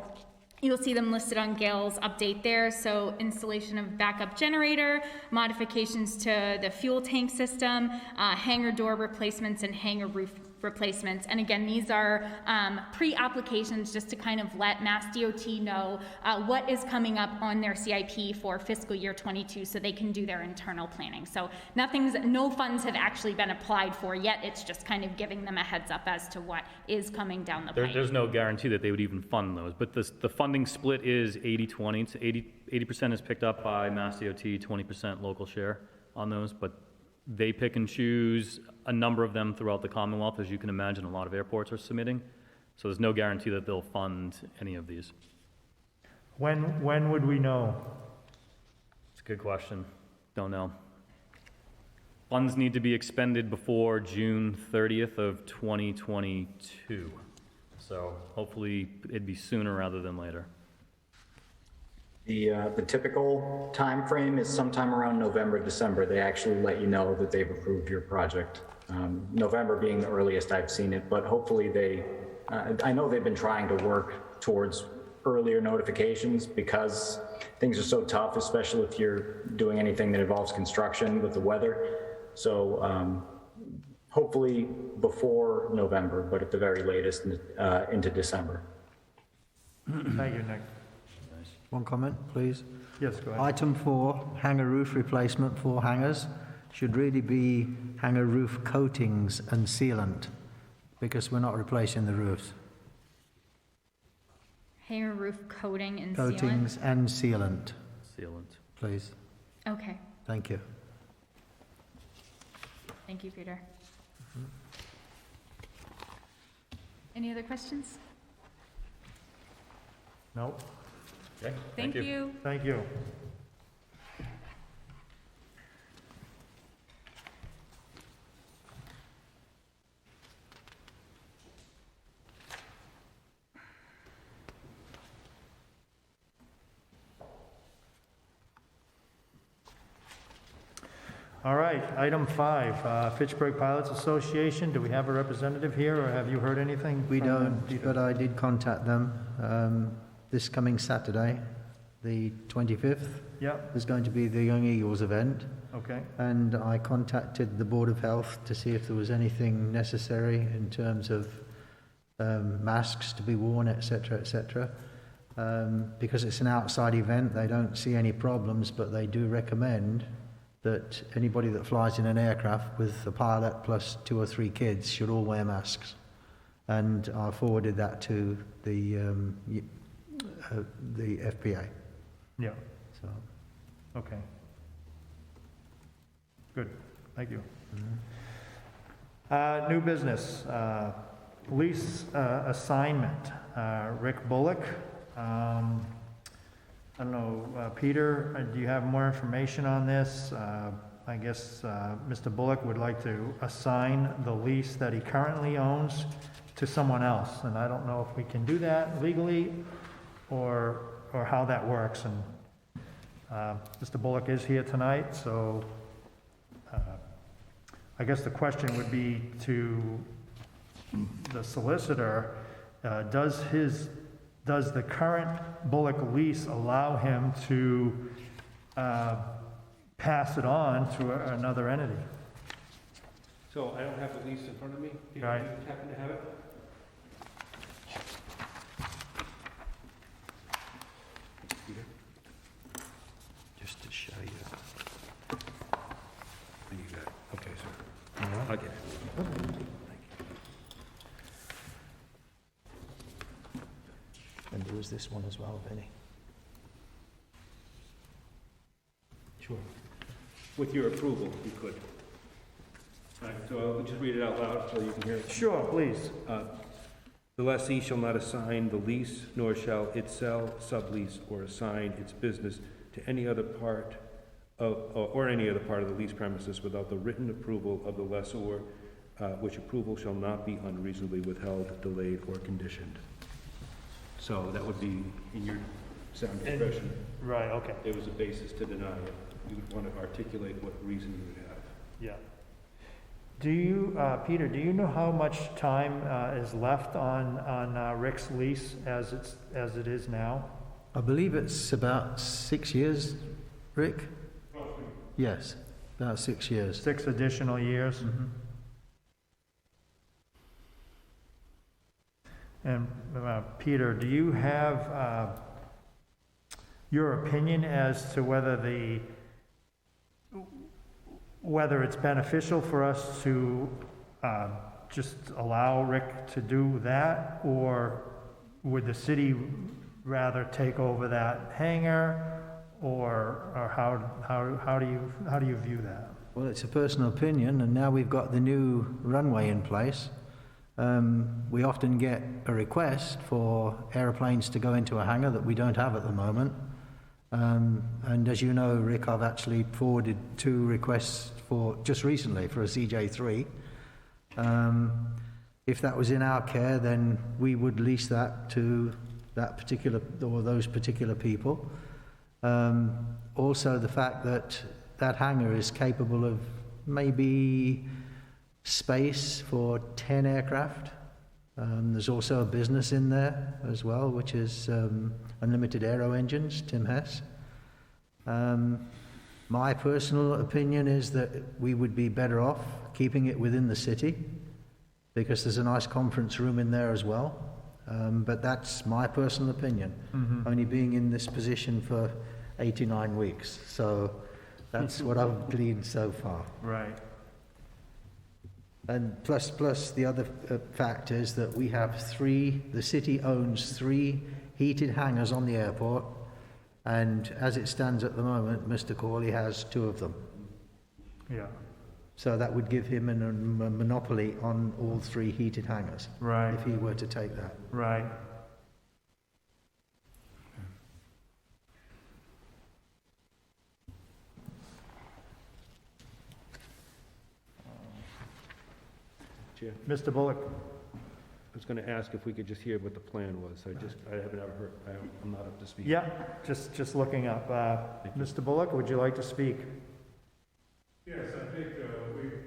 you'll see them listed on Gail's update there. So installation of backup generator, modifications to the fuel tank system, hangar door replacements, and hangar roof replacements. And again, these are pre-applications just to kind of let Mass DOT know what is coming up on their CIP for fiscal year 22 so they can do their internal planning. So no funds have actually been applied for yet. It's just kind of giving them a heads up as to what is coming down the pipe. There's no guarantee that they would even fund those, but the funding split is 80-20. So 80% is picked up by Mass DOT, 20% local share on those, but they pick and choose a number of them throughout the Commonwealth. As you can imagine, a lot of airports are submitting, so there's no guarantee that they'll fund any of these. When would we know? It's a good question. Don't know. Funds need to be expended before June 30th of 2022. So hopefully it'd be sooner rather than later. The typical time frame is sometime around November, December. They actually let you know that they've approved your project. November being the earliest I've seen it, but hopefully I know they've been trying to work towards earlier notifications because things are so tough, especially if you're doing anything that involves construction with the weather. So hopefully before November, but at the very latest into December. Thank you, Nick. One comment, please. Yes, go ahead. Item 4, hangar roof replacement for hangars, should really be hangar roof coatings and sealant, because we're not replacing the roofs. Hangar roof coating and sealant. Coatings and sealant, Sealant. please. Okay, Thank you. thank you, Peter. Any other questions? No? Okay, Thank you. Thank you. All right, item 5, Fitchburg Pilots Association. Do we have a representative here, or have you heard anything? We from them? don't, but I did contact them. This coming Saturday, the 25th, Yep, there's going to be the Young Eagles event, okay, and I contacted the Board of Health to see if there was anything necessary in terms of masks to be worn, etc., etc. Because it's an outside event, they don't see any problems, but they do recommend that anybody that flies in an aircraft with a pilot plus 2 or 3 kids should all wear masks. And I forwarded that to the FPA. yeah, So, okay. Good, thank you. New business, lease assignment, Rick Bullock. I don't know, Peter, do you have more information on this? I guess Mr. Bullock would like to assign the lease that he currently owns to someone else, and I don't know if we can do that legally or how that works. And Mr. Bullock is here tonight, so I guess the question would be to the solicitor, does the current Bullock lease allow him to pass it on to another entity? So I don't have the lease in front of me. Do you Right. happen to have it? just to show you. You got it. Okay, sir. I'll get it. And there was this one as well, Benny. Sure. With your approval, you could. All right, so I'll just read it out loud so you can hear it. Sure, please. The lessee shall not assign the lease, nor shall it sell, sublease, or assign its business to any other part of, or any other part of the lease premises without the written approval of the lessor, which approval shall not be unreasonably withheld, delayed, or conditioned. So that would be in your sound discretion. Right, okay, There was a basis to deny it. You would want to articulate what reason you would have. yeah. Do you, Peter, do you know how much time is left on Rick's lease as it is now? I believe it's about 6 years, Rick? Yes, about 6 years. 6 additional years? And Peter, do you have your opinion as to whether it's beneficial for us to just allow Rick to do that, or would the city rather take over that hangar, or how do you view that? Well, it's a personal opinion, and now we've got the new runway in place. We often get a request for aeroplanes to go into a hangar that we don't have at the moment. And as you know, Rick, I've actually forwarded 2 requests just recently for a CJ3. If that was in our care, then we would lease that to that particular, or those particular people. Also, the fact that that hangar is capable of maybe space for 10 aircraft. There's also a business in there as well, which is Unlimited Aero Engines, Tim Hess. My personal opinion is that we would be better off keeping it within the city, because there's a nice conference room in there as well. But that's my personal opinion, only being in this position for 89 weeks. So that's what I've gleaned so far. Right. And plus the other fact is that we have the city owns 3 heated hangars on the airport, and as it stands at the moment, Mr. Corley has 2 of them. Yeah, So that would give him a monopoly on all 3 heated hangars, right, if he were to take that. right. Chair, Mr. Bullock? I was going to ask if we could just hear what the plan was. I haven't ever heard, I'm not up to speed. Yeah, just looking up. Mr. Bullock, would you like to speak? Yes, I think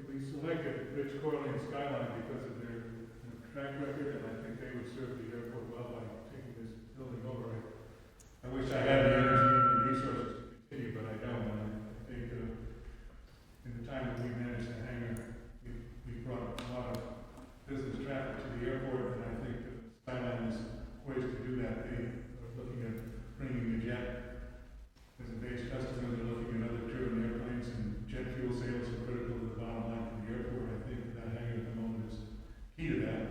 we selected Rich Corley and Skyline because of their track record, and I think they would serve the airport well by taking this building over. I wish I had the energy and resources to continue, but I don't. And I think in the time that we managed the hangar, we brought a lot of business traffic to the airport, and I think Skyline is poised to do that. They are looking at bringing the jet as a base customer. They're looking at other turbine airplanes, and jet fuel sales are critical to the bottom line for the airport. I think that hangar at the moment is key to that.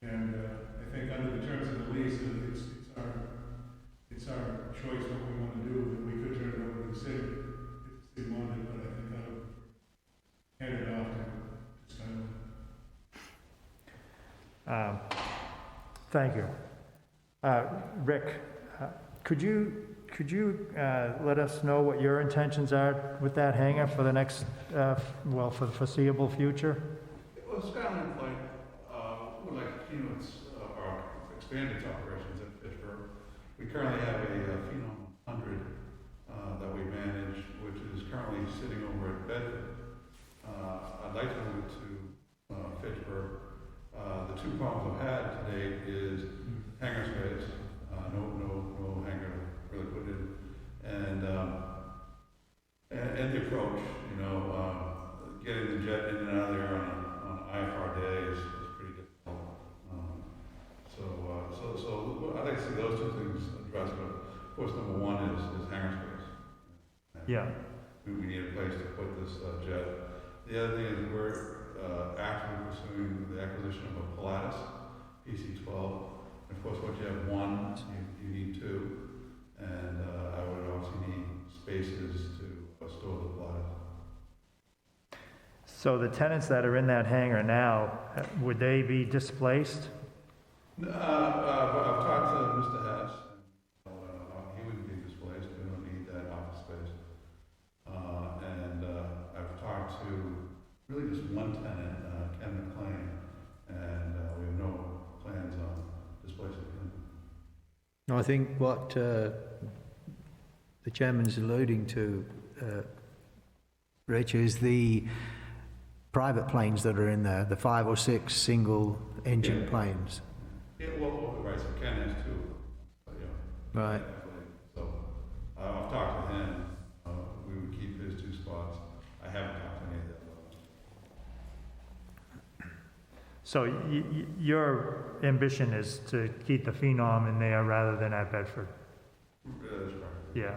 And I think under the terms of the lease, it's our choice what we want to do. That we could turn it over to the city if the city wanted, but I think I would hand it off to Skyline. Thank you. Rick, could you let us know what your intentions are with that hangar for the next, for the foreseeable future? Well, Skyline Flight would like to continue or expand its operations at Fitchburg. We currently have a Phenom 100 that we manage, which is currently sitting over at Bedford. I'd like to move it to Fitchburg. The two problems I've had to date is hangar space. No hangar really put in, and the approach. Getting the jet in and out of there on IFR day is pretty difficult. So I'd like to see those two things addressed. But of course, number one is hangar space. Yeah. We need a place to put this jet. The other thing is we're actively pursuing the acquisition of a Pilatus PC-12. And of course, once you have one, you need two. And I would also need spaces to store the Pilatus. So the tenants that are in that hangar now, would they be displaced? I've talked to Mr. Hess. He wouldn't be displaced. We don't need that office space. And I've talked to really just one tenant, Ken McLean, and we have no plans on displacing him. No, I think what the chairman's alluding to, Rich, is the private planes that are in there, the 5 or 6 single-engine planes. Yeah, well, right, so Ken has two of them. So, Right. So I've talked to him. We would keep his 2 spots. I haven't talked to any of the other ones. So your ambition is to keep the Phenom in there rather than at Bedford? That's right. Yeah.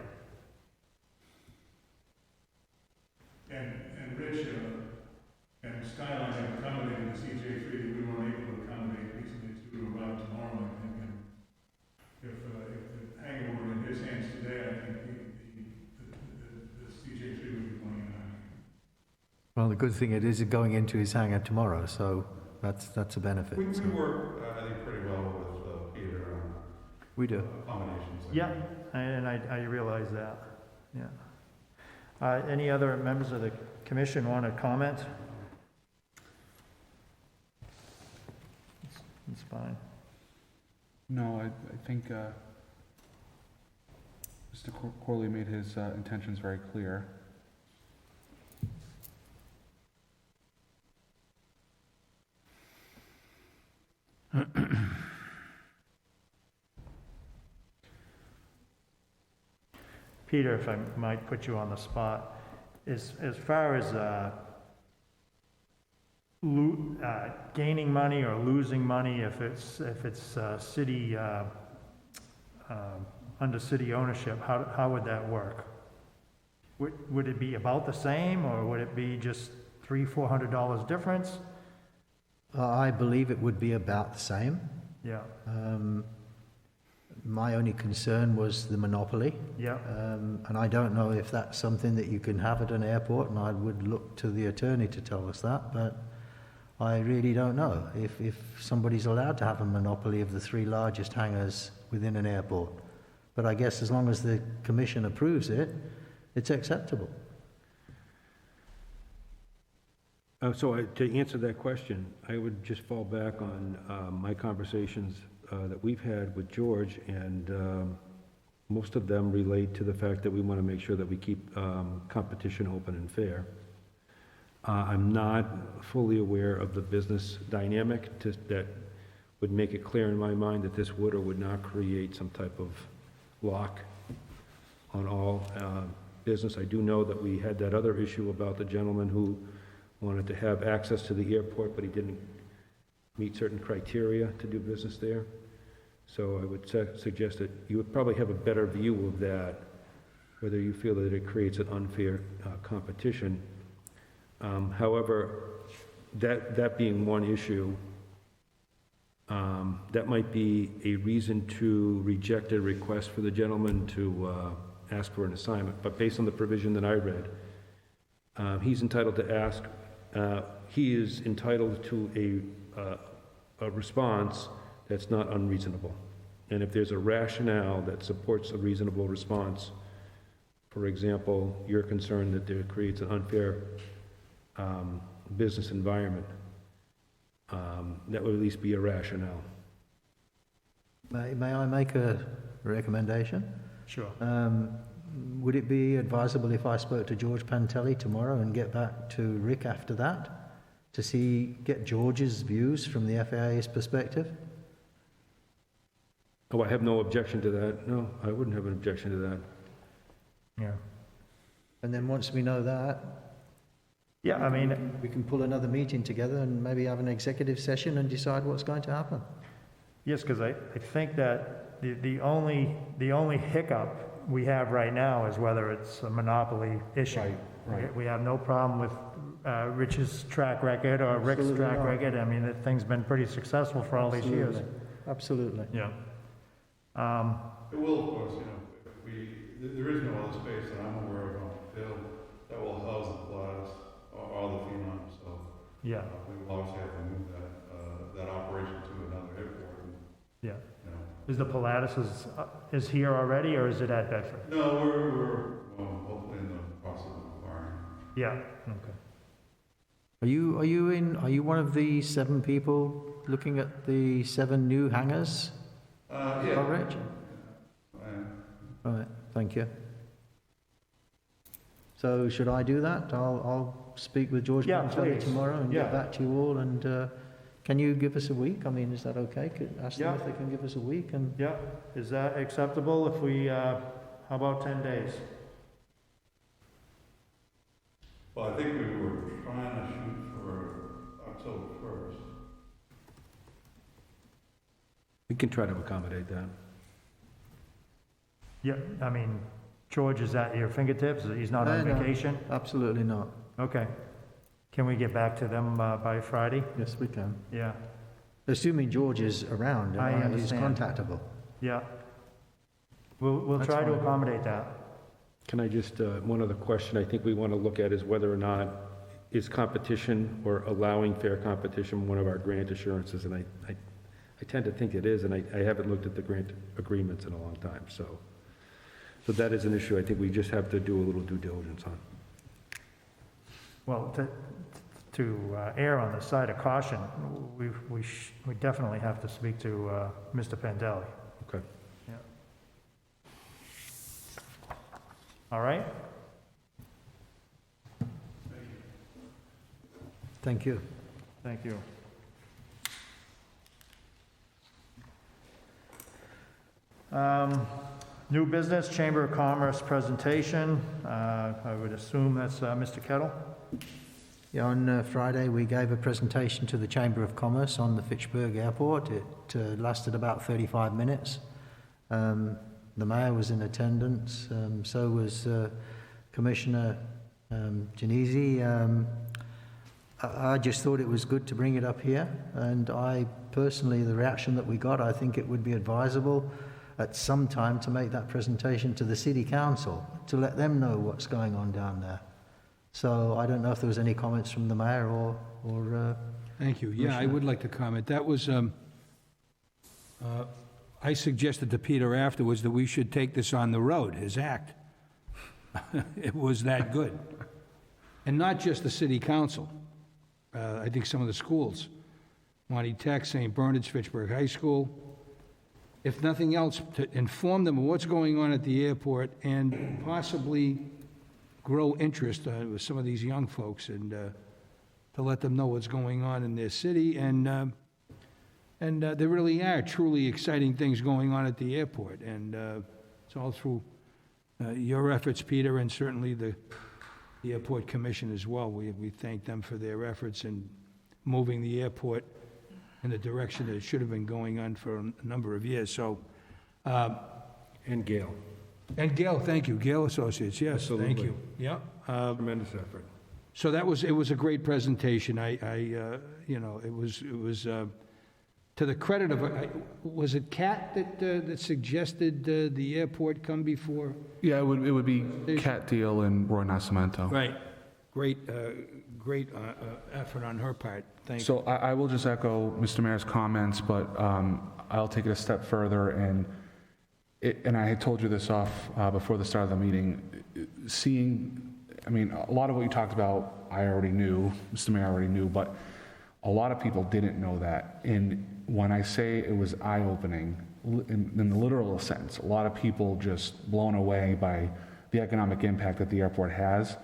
And Rich and Skyline have accommodated the CJ3 that we weren't able to accommodate recently. It's due to arrive tomorrow, I think. And if the hangar were in his hands today, I think the CJ3 would be going in our hangar. Well, the good thing it is going into his hangar tomorrow, so that's a benefit. We work, I think, pretty well with Peter on We do. accommodations. Yeah, and I realize that, yeah. Any other members of the commission want to comment? It's fine. No, I think Mr. Corley made his intentions very clear. Peter, if I might put you on the spot, as far as gaining money or losing money if it's city under city ownership, how would that work? Would it be about the same, or would it be just $300-400 difference? I believe it would be about the same. Yeah. My only concern was the monopoly. Yeah. And I don't know if that's something that you can have at an airport, and I would look to the attorney to tell us that, but I really don't know if somebody's allowed to have a monopoly of the 3 largest hangars within an airport. But I guess as long as the commission approves it, it's acceptable. To answer that question, I would just fall back on my conversations that we've had with George, and Most of them relate to the fact that we want to make sure that we keep competition open and fair. I'm not fully aware of the business dynamic that would make it clear in my mind that this would or would not create some type of lock on all business. I do know that we had that other issue about the gentleman who wanted to have access to the airport, but he didn't meet certain criteria to do business there. So I would suggest that you would probably have a better view of that, whether you feel that it creates an unfair competition. However, that being one issue, that might be a reason to reject a request for the gentleman to ask for an assignment. But based on the provision that I read, he's entitled to ask, he is entitled to a response that's not unreasonable. And if there's a rationale that supports a reasonable response, for example, you're concerned that there creates an unfair business environment, that would at least be a rationale. May I make a recommendation? Sure. Would it be advisable if I spoke to George Pantelli tomorrow and get back to Rick after that to get George's views from the FAA's perspective? Oh, I have no objection to that. No, I wouldn't have an objection to that. Yeah. And then once we know that, Yeah, I mean, we can pull another meeting together and maybe have an executive session and decide what's going to happen. yes, because I think that the only hiccup we have right now is whether it's a monopoly issue. Right. We have no problem with Rich's track record or Rick's Absolutely track not. record. I mean, the thing's been pretty successful for all these years. Absolutely. Yeah. It will, of course, you know, there is no other space that I'm aware of on the field that will house the Pilatus or the Phenom, so. Yeah, We will obviously have to move that operation to another airport, and, yeah. you know. Is the Pilatus is here already, or is it at Bedford? No, we're hopefully in the process of acquiring. Yeah, okay. Are you one of the 7 people looking at the 7 new hangars? Yeah. Oh, Rich? Right, thank you. So should I do that? I'll speak with George Yeah, Pantelli please. tomorrow and Yeah. get back to you all, and can you give us a week? I mean, is that okay? Ask them Yeah. if they can give us a week, and Yeah, is that acceptable if we, how about 10 days? Well, I think we were trying to shoot for October 1st. We can try to accommodate that. Yeah, I mean, George is at your fingertips, he's not on No, no. vacation? absolutely not. Okay. Can we get back to them by Friday? Yes, we can. Yeah, Assuming George is around I and he's understand. contactable. yeah. We'll That's try to fine. accommodate that. Can I just, one other question I think we want to look at is whether or not is competition or allowing fair competition one of our grant assurances, and I tend to think it is, and I haven't looked at the grant agreements in a long time, so that is an issue I think we just have to do a little due diligence on. Well, to err on the side of caution, we definitely have to speak to Mr. Pandelli. Okay. Yeah. All right? Thank you. Thank you. New business, Chamber of Commerce presentation. I would assume that's Mr. Kettle? Yeah, on Friday, we gave a presentation to the Chamber of Commerce on the Fitchburg Airport. It lasted about 35 minutes. The Mayor was in attendance, so was Commissioner Genesi. I just thought it was good to bring it up here, and I personally, the reaction that we got, I think it would be advisable at some time to make that presentation to the City Council, to let them know what's going on down there. So I don't know if there was any comments from the Mayor or Thank you. Yeah, I would like to comment. That was, I suggested to Peter afterwards that we should take this on the road, his act. It was that good. And not just the city council. I think some of the schools, Monty Tech, St. Bernard's, Fitchburg High School, if nothing else, to inform them of what's going on at the airport and possibly grow interest with some of these young folks and to let them know what's going on in their city. And there really are truly exciting things going on at the airport. And it's all through your efforts, Peter, and certainly the Airport Commission as well. We thank them for their efforts in moving the airport in the direction that it should have been going on for a number of years. So, And Gail, and Gail, thank you, Gail Associates, yes, thank Absolutely. you. Yeah. tremendous effort. So it was a great presentation. You know, it was to the credit of, was it Kat that suggested the airport come before? Yeah, it would be Cat Deal and Roy Nascimento. Right. Great effort on her part. Thank you. So I will just echo Mr. Mayor's comments, but I'll take it a step further, and I had told you this off before the start of the meeting, I mean, a lot of what you talked about, I already knew, Mr. Mayor already knew, but a lot of people didn't know that. And when I say it was eye-opening, in the literal sense, a lot of people just blown away by the economic impact that the airport has.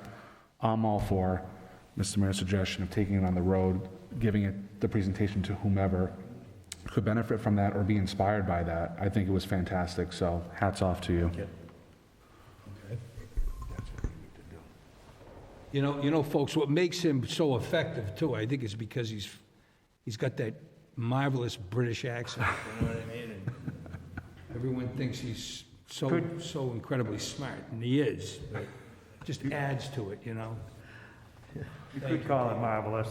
I'm all for Mr. Mayor's suggestion of taking it on the road, giving it the presentation to whomever could benefit from that or be inspired by that. I think it was fantastic, so hats off to you. You know, folks, what makes him so effective, too, I think is because he's got that marvelous British accent, you know what I mean? And everyone thinks he's so incredibly smart, and he is, but it just adds to it, you know? You could call it marvelous.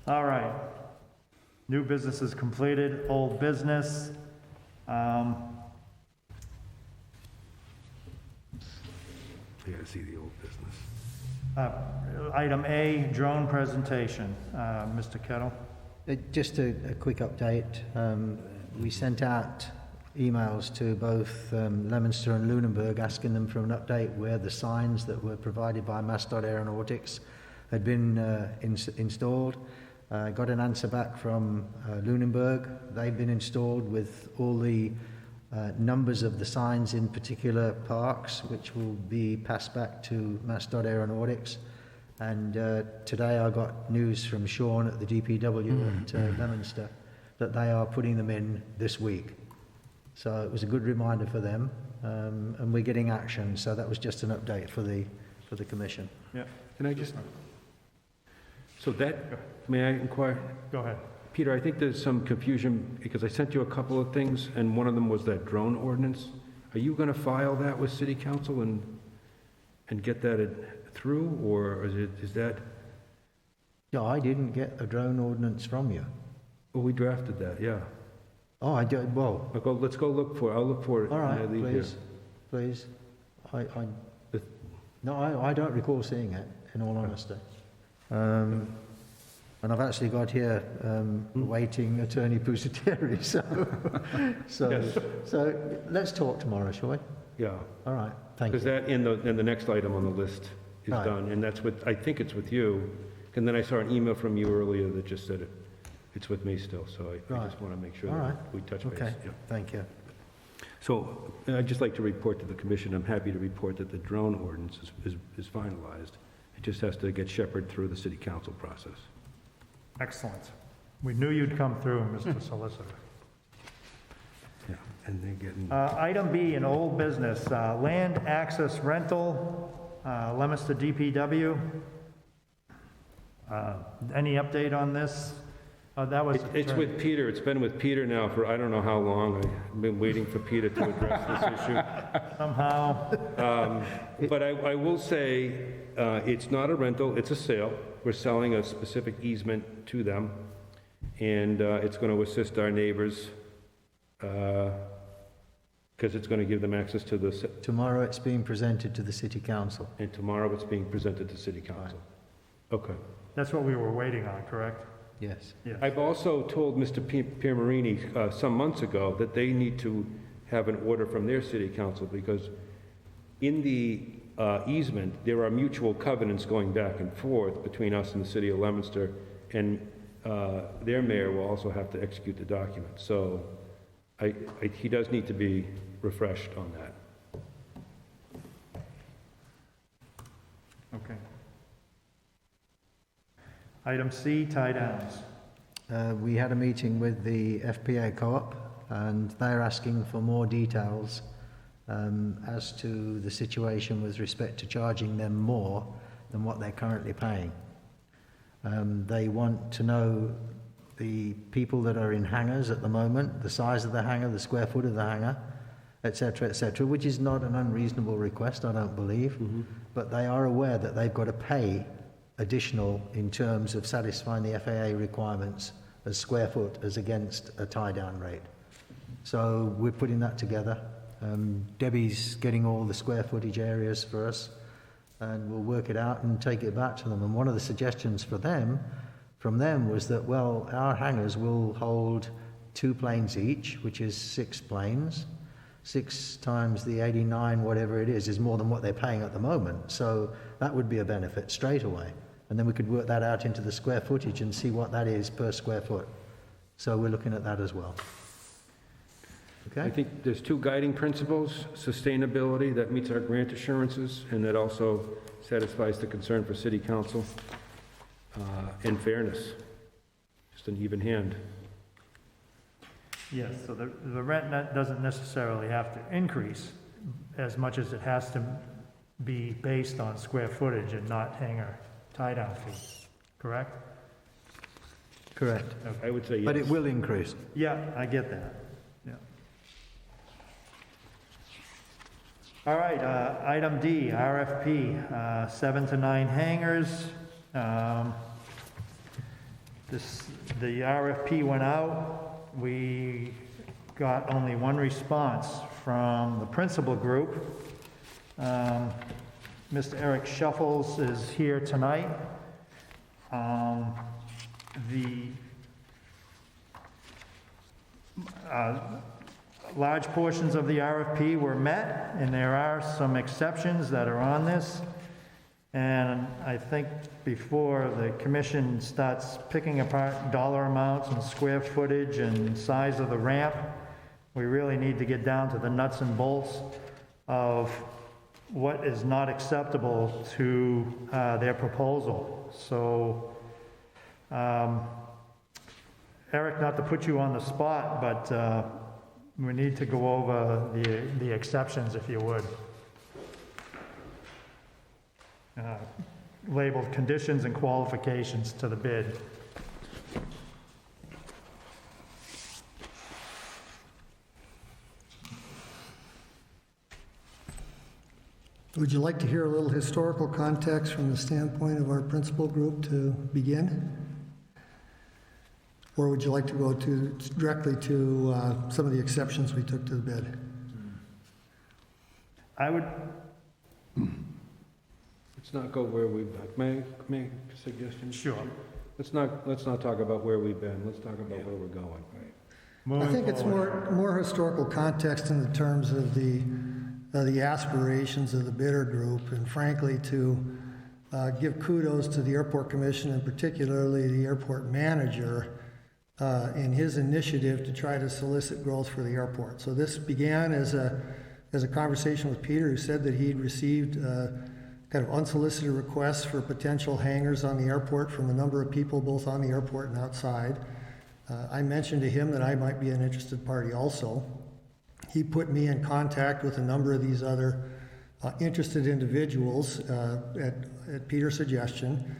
All right. New business is completed, old business. I gotta see the old business. Item A, drone presentation. Mr. Kettle? Just a quick update. We sent out emails to both Leominster and Lunenburg asking them for an update where the signs that were provided by MassDOT Aeronautics had been installed. Got an answer back from Lunenburg. They've been installed with all the numbers of the signs in particular parks, which will be passed back to MassDOT Aeronautics. And today I got news from Sean at the DPW at Leominster that they are putting them in this week. So it was a good reminder for them, and we're getting action. So that was just an update for the commission. Yeah. Can I just, so that, may I inquire? Go ahead. Peter, I think there's some confusion, because I sent you a couple of things, and one of them was that drone ordinance. Are you going to file that with city council and get that through, or is that? Yeah, I didn't get a drone ordinance from you. Well, we drafted that, yeah. Oh, I do, well, Let's go look for it. I'll look for it. all when I right, leave here. please. I don't recall seeing it, in all honesty. And I've actually got here awaiting Attorney Pusateri, so let's talk tomorrow, shall we? Yeah, All right, thank you. because that, and the next item on the list is Right. done, and that's with, I think it's with you. And then I saw an email from you earlier that just said it's with me still, so I Right. just want to make sure All that right. we touch base. Okay, Yeah. thank you. So I'd just like to report to the commission, I'm happy to report that the drone ordinance is finalized. It just has to get shepherded through the city council process. Excellent. We knew you'd come through, Mr. Solicitor. Yeah, and they're getting, Item B, in old business, land access rental, Leominster DPW. Any update on this? That was. it's with Peter, it's been with Peter now for I don't know how long. I've been waiting for Peter to address this issue. Somehow. But I will say, it's not a rental, it's a sale. We're selling a specific easement to them, and it's going to assist our neighbors, because it's going to give them access to the, Tomorrow it's being presented to the city council. and tomorrow it's being presented to city council. Okay. That's what we were waiting on, correct? Yes. Yes. I've also told Mr. Piermarini some months ago that they need to have an order from their city council, because in the easement, there are mutual covenants going back and forth between us and the city of Leominster, and their mayor will also have to execute the document. So he does need to be refreshed on that. Okay. Item C, tie downs. We had a meeting with the FPA Co-op, and they're asking for more details as to the situation with respect to charging them more than what they're currently paying. They want to know the people that are in hangars at the moment, the size of the hangar, the square foot of the hangar, etc., which is not an unreasonable request, I don't believe, but they are aware that they've got to pay additional in terms of satisfying the FAA requirements as square foot as against a tie-down rate. So we're putting that together. Debbie's getting all the square footage areas for us, and we'll work it out and take it back to them. And one of the suggestions from them was that, well, our hangars will hold 2 planes each, which is 6 planes. 6 times the 89, whatever it is more than what they're paying at the moment. So that would be a benefit straight away. And then we could work that out into the square footage and see what that is per square foot. So we're looking at that as well. I Okay? think there's 2 guiding principles: sustainability, that meets our grant assurances, and that also satisfies the concern for city council, and fairness, just an even hand. Yes, so the rent doesn't necessarily have to increase as much as it has to be based on square footage and not hangar tie-down fee, correct? Correct. I would say yes. But it will increase. Yeah, I get that, yeah. All right, item D, RFP, 7 to 9 hangars. The RFP went out. We got only one response from the principal group. Mr. Eric Shuffles is here tonight. Large portions of the RFP were met, and there are some exceptions that are on this. And I think before the commission starts picking apart dollar amounts and square footage and size of the ramp, we really need to get down to the nuts and bolts of what is not acceptable to their proposal. So, Eric, not to put you on the spot, but we need to go over the exceptions, if you would. Labeled conditions and qualifications to the bid. Would you like to hear a little historical context from the standpoint of our principal group to begin? Or would you like to go directly to some of the exceptions we took to the bid? I would, Let's not go where we've been. May I make a suggestion? sure. Let's not talk about where we've been. Let's talk about where we're going. I think it's more historical context in the terms of the aspirations of the bidder group, and frankly, to give kudos to the Airport Commission, and particularly the airport manager, in his initiative to try to solicit growth for the airport. So this began as a conversation with Peter, who said that he'd received kind of unsolicited requests for potential hangars on the airport from a number of people, both on the airport and outside. I mentioned to him that I might be an interested party also. He put me in contact with a number of these other interested individuals at Peter's suggestion,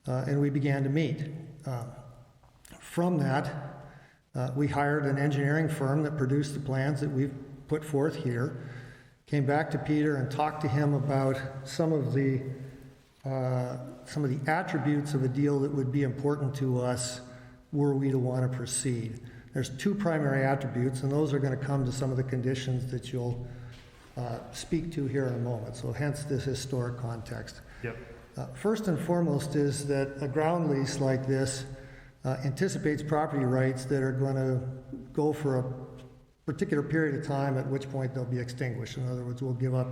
and we began to meet. From that, we hired an engineering firm that produced the plans that we've put forth here, came back to Peter and talked to him about some of the attributes of a deal that would be important to us were we to want to proceed. There's 2 primary attributes, and those are going to come to some of the conditions that you'll speak to here in a moment, so hence this historic context. Yep. First and foremost is that a ground lease like this anticipates property rights that are going to go for a particular period of time, at which point they'll be extinguished. In other words, we'll give up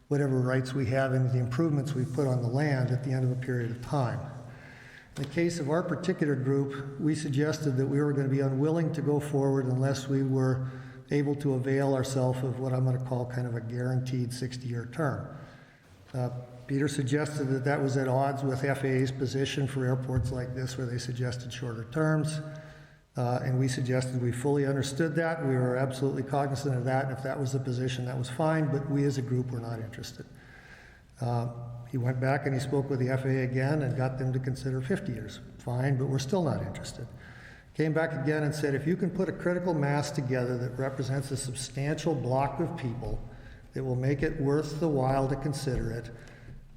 whatever rights we have in the improvements we put on the land at the end of a period of time. In the case of our particular group, we suggested that we were going to be unwilling to go forward unless we were able to avail ourselves of what I'm going to call kind of a guaranteed 60-year term. Peter suggested that that was at odds with FAA's position for airports like this, where they suggested shorter terms. And we suggested we fully understood that. We were absolutely cognizant of that. And if that was the position, that was fine. But we as a group were not interested. He went back and he spoke with the FAA again and got them to consider 50 years. Fine, but we're still not interested. Came back again and said, if you can put a critical mass together that represents a substantial block of people that will make it worth the while to consider it,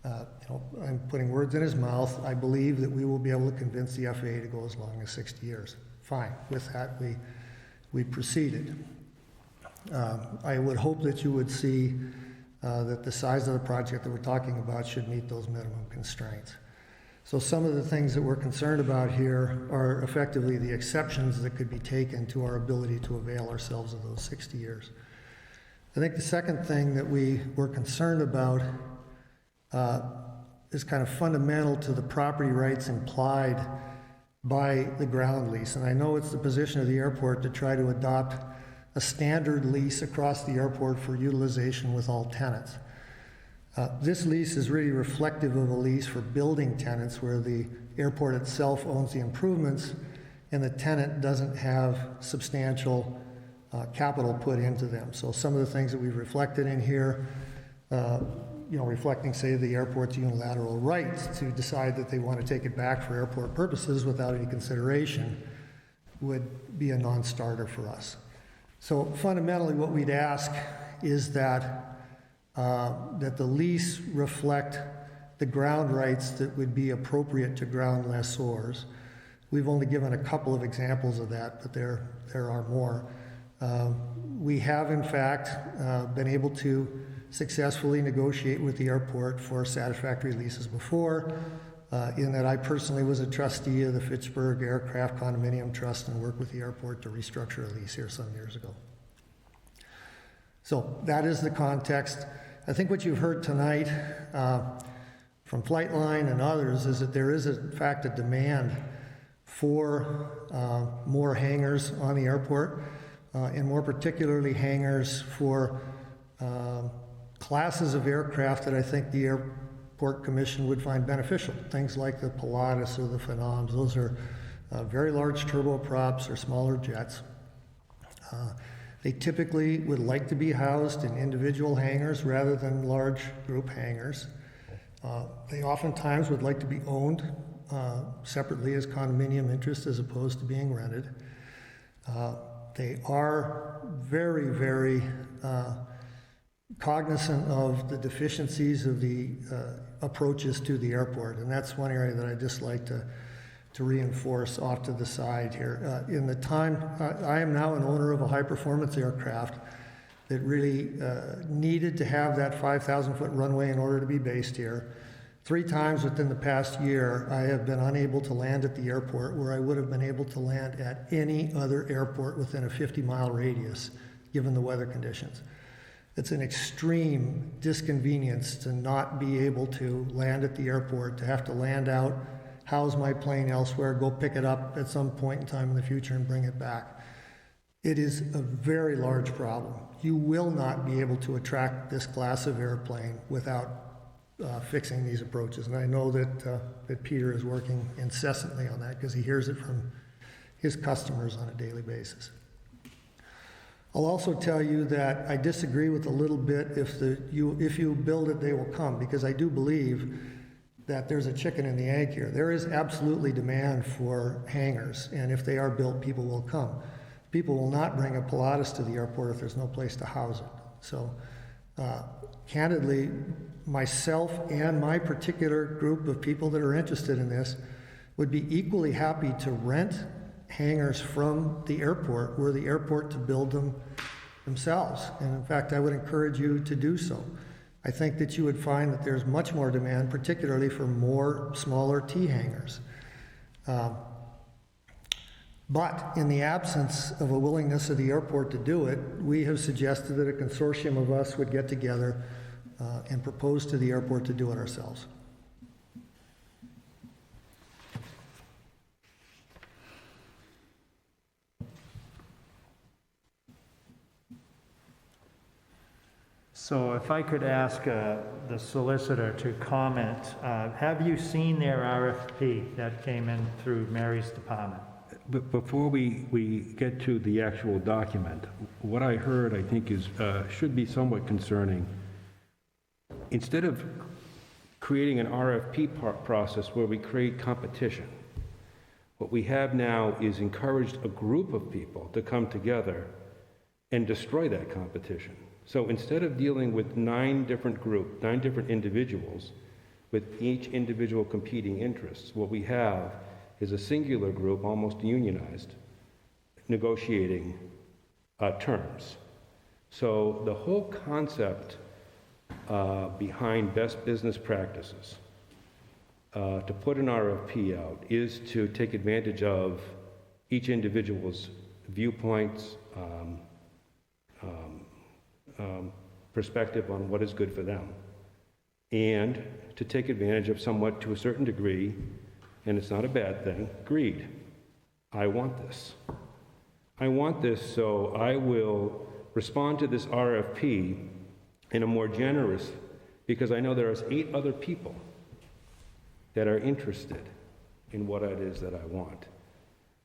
I'm putting words in his mouth, I believe that we will be able to convince the FAA to go as long as 60 years. Fine. With that, we proceeded. I would hope that you would see that the size of the project that we're talking about should meet those minimum constraints. So some of the things that we're concerned about here are effectively the exceptions that could be taken to our ability to avail ourselves of those 60 years. I think the second thing that we were concerned about is kind of fundamental to the property rights implied by the ground lease. And I know it's the position of the airport to try to adopt a standard lease across the airport for utilization with all tenants. This lease is really reflective of a lease for building tenants where the airport itself owns the improvements and the tenant doesn't have substantial capital put into them. So some of the things that we've reflected in here, reflecting, say, the airport's unilateral rights to decide that they want to take it back for airport purposes without any consideration, would be a non-starter for us. So fundamentally what we'd ask is that the lease reflect the ground rights that would be appropriate to ground lessors. We've only given a couple of examples of that, but there are more. We have, in fact, been able to successfully negotiate with the airport for satisfactory leases before, in that I personally was a trustee of the Fitchburg Aircraft Condominium Trust and worked with the airport to restructure a lease here some years ago. So that is the context. I think what you've heard tonight from Flightline and others is that there is, in fact, a demand for more hangars on the airport, and more particularly hangars for classes of aircraft that I think the Airport Commission would find beneficial. Things like the Pilatus or the Phenoms. Those are very large turboprops or smaller jets. They typically would like to be housed in individual hangars rather than large group hangars. They oftentimes would like to be owned separately as condominium interest as opposed to being rented. They are very, very cognizant of the deficiencies of the approaches to the airport, and that's one area that I just like to reinforce off to the side here. In the time, I am now an owner of a high-performance aircraft that really needed to have that 5,000-foot runway in order to be based here. 3 times within the past year, I have been unable to land at the airport where I would have been able to land at any other airport within a 50-mile radius, given the weather conditions. It's an extreme disconvenience to not be able to land at the airport, to have to land out, house my plane elsewhere, go pick it up at some point in time in the future and bring it back. It is a very large problem. You will not be able to attract this class of airplane without fixing these approaches. And I know that Peter is working incessantly on that because he hears it from his customers on a daily basis. I'll also tell you that I disagree with a little bit if you build it, they will come, because I do believe that there's a chicken and the egg here. There is absolutely demand for hangars, and if they are built, people will come. People will not bring a Pilatus to the airport if there's no place to house it. So, candidly, myself and my particular group of people that are interested in this would be equally happy to rent hangars from the airport, were the airport to build them themselves. And in fact, I would encourage you to do so. I think that you would find that there's much more demand, particularly for more smaller T hangars. But in the absence of a willingness of the airport to do it, we have suggested that a consortium of us would get together and propose to the airport to do it ourselves. So if I could ask the solicitor to comment, have you seen their RFP that came in through Mary's department? But before we get to the actual document, what I heard, I think, is, should be somewhat concerning. Instead of creating an RFP process where we create competition, what we have now is encouraged a group of people to come together and destroy that competition. So instead of dealing with 9 different individuals with each individual competing interests, what we have is a singular group, almost unionized, negotiating terms. So the whole concept behind best business practices to put an RFP out is to take advantage of each individual's viewpoints, perspective on what is good for them, and to take advantage of somewhat, to a certain degree, and it's not a bad thing, greed. I want this. I want this, so I will respond to this RFP in a more generous, because I know there are 8 other people that are interested in what it is that I want.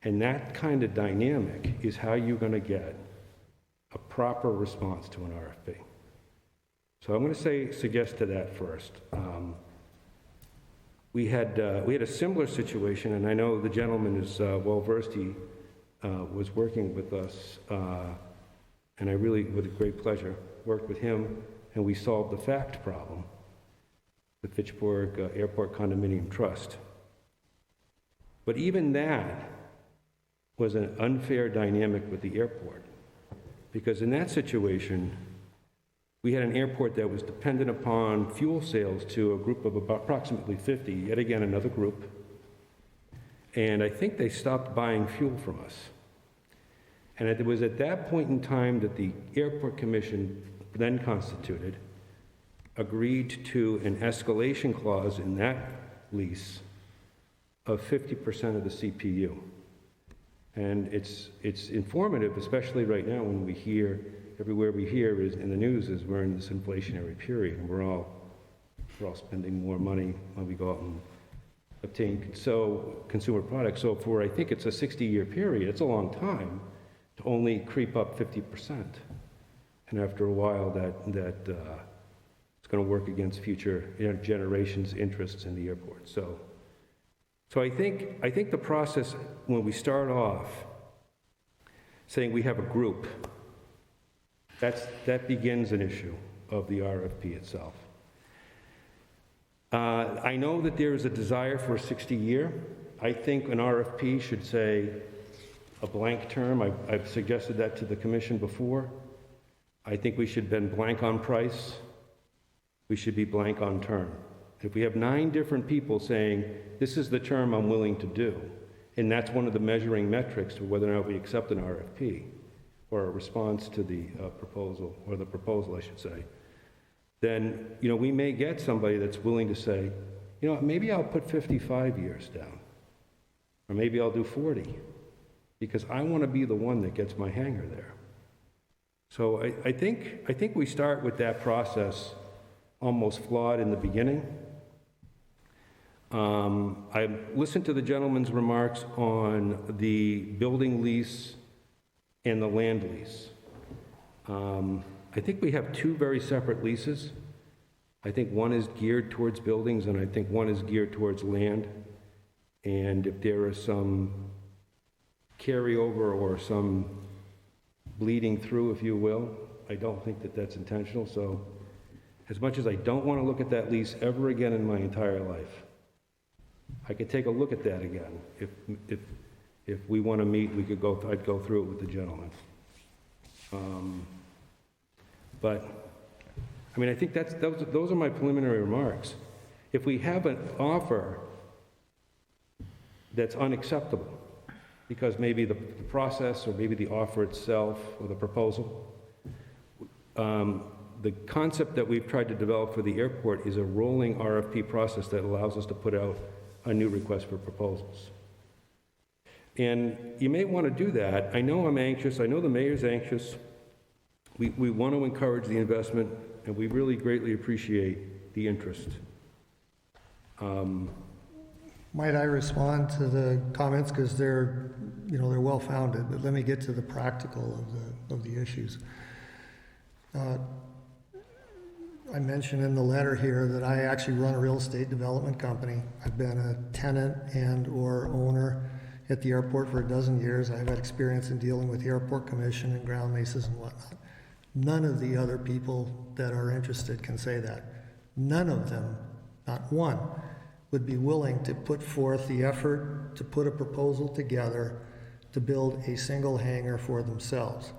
And that kind of dynamic is how you're going to get a proper response to an RFP. So I'm going to suggest to that first. We had a similar situation, and I know the gentleman is well-versed. He was working with us, and I really, with great pleasure, worked with him, and we solved the fact problem with Fitchburg Airport Condominium Trust. But even that was an unfair dynamic with the airport, because in that situation, we had an airport that was dependent upon fuel sales to a group of about approximately 50, yet again another group, and I think they stopped buying fuel from us. And it was at that point in time that the Airport Commission, then constituted, agreed to an escalation clause in that lease of 50% of the CPU. And it's informative, especially right now when we hear, everywhere we hear is in the news is we're in this inflationary period, and we're all spending more money when we go out and obtain consumer products. So for, I think it's a 60-year period, it's a long time to only creep up 50%. And after a while, it's going to work against future generations' interests in the airport. So I think the process, when we start off saying we have a group, that begins an issue of the RFP itself. I know that there is a desire for a 60-year. I think an RFP should say a blank term. I've suggested that to the commission before. I think we should have been blank on price. We should be blank on term. If we have 9 different people saying, this is the term I'm willing to do, and that's one of the measuring metrics to whether or not we accept an RFP, or a response to the proposal, or the proposal, I should say, then, we may get somebody that's willing to say, maybe I'll put 55 years down, or maybe I'll do 40, because I want to be the one that gets my hangar there. So I think we start with that process almost flawed in the beginning. I listened to the gentleman's remarks on the building lease and the land lease. I think we have 2 very separate leases. I think one is geared towards buildings, and I think one is geared towards land. And if there is some carryover or some bleeding through, if you will, I don't think that that's intentional. So as much as I don't want to look at that lease ever again in my entire life, I could take a look at that again. If we want to meet, I'd go through it with the gentleman. But I think those are my preliminary remarks. If we have an offer that's unacceptable, because maybe the process or maybe the offer itself or the proposal, the concept that we've tried to develop for the airport is a rolling RFP process that allows us to put out a new request for proposals. And you may want to do that. I know I'm anxious. I know the mayor's anxious. We want to encourage the investment, and we really greatly appreciate the interest. Might I respond to the comments, because they're well-founded, but let me get to the practical of the issues. I mentioned in the letter here that I actually run a real estate development company. I've been a tenant and/or owner at the airport for 12 years. I've had experience in dealing with the airport commission and ground leases and whatnot. None of the other people that are interested can say that. None of them, not one, would be willing to put forth the effort to put a proposal together to build a single hangar for themselves.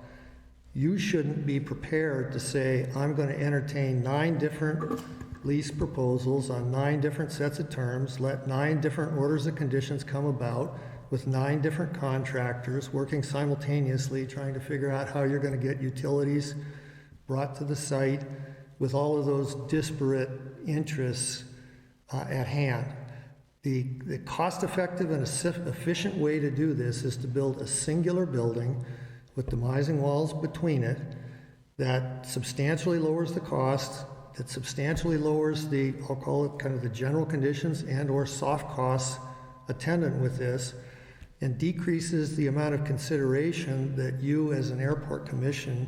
You shouldn't be prepared to say, I'm going to entertain 9 different lease proposals on 9 different sets of terms, let 9 different orders of conditions come about with 9 different contractors working simultaneously, trying to figure out how you're going to get utilities brought to the site with all of those disparate interests at hand. The cost-effective and efficient way to do this is to build a singular building with demising walls between it that substantially lowers the cost, that substantially lowers the, I'll call it kind of the general conditions and/or soft costs attendant with this, and decreases the amount of consideration that you as an airport commission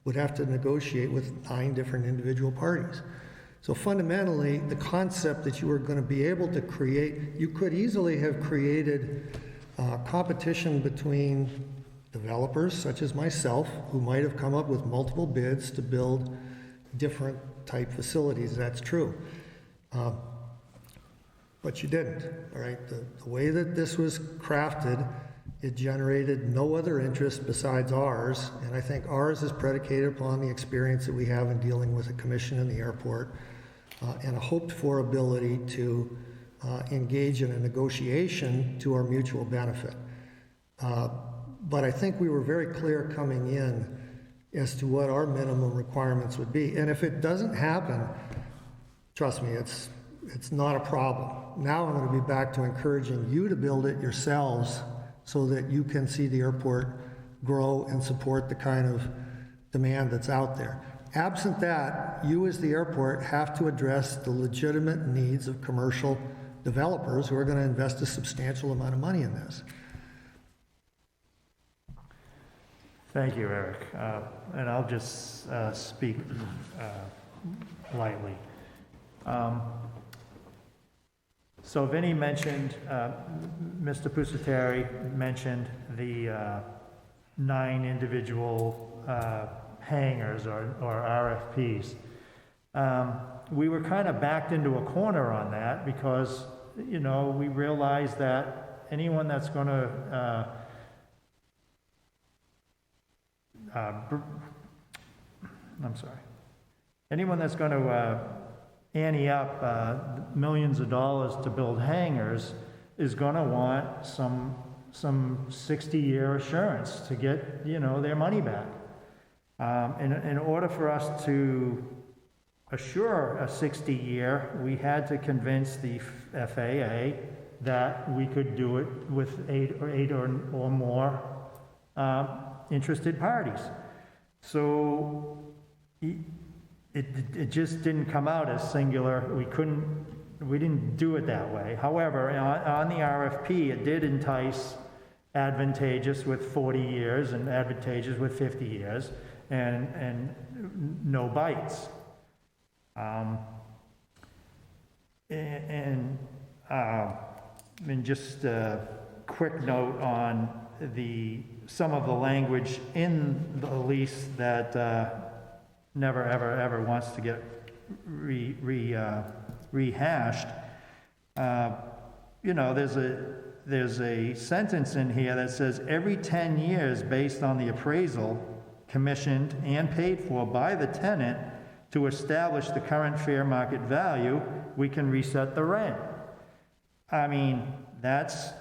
would have to negotiate with 9 different individual parties. So fundamentally, the concept that you were going to be able to create, you could easily have created competition between developers such as myself, who might have come up with multiple bids to build different type facilities. That's true. But you didn't, all right? The way that this was crafted, it generated no other interest besides ours, and I think ours is predicated upon the experience that we have in dealing with the commission and the airport, and a hoped-for ability to engage in a negotiation to our mutual benefit. But I think we were very clear coming in as to what our minimum requirements would be. And if it doesn't happen, trust me, it's not a problem. Now I'm going to be back to encouraging you to build it yourselves so that you can see the airport grow and support the kind of demand that's out there. Absent that, you as the airport have to address the legitimate needs of commercial developers who are going to invest a substantial amount of money in this. Thank you, Eric. And I'll just speak lightly. So Vinnie mentioned, Mr. Pusateri mentioned the 9 individual hangars or RFPs. We were kind of backed into a corner on that because, we realized that anyone that's going to anyone that's going to ante up millions of dollars to build hangars is going to want some 60-year assurance to get, their money back. In order for us to assure a 60-year, we had to convince the FAA that we could do it with eight or more interested parties. So it just didn't come out as singular. We didn't do it that way. However, on the RFP, it did entice advantageous with 40 years and advantageous with 50 years and no bites. And just a quick note on some of the language in the lease that never, ever wants to get rehashed. There's a sentence in here that says every 10 years based on the appraisal commissioned and paid for by the tenant to establish the current fair market value, we can reset the rent. I mean, that's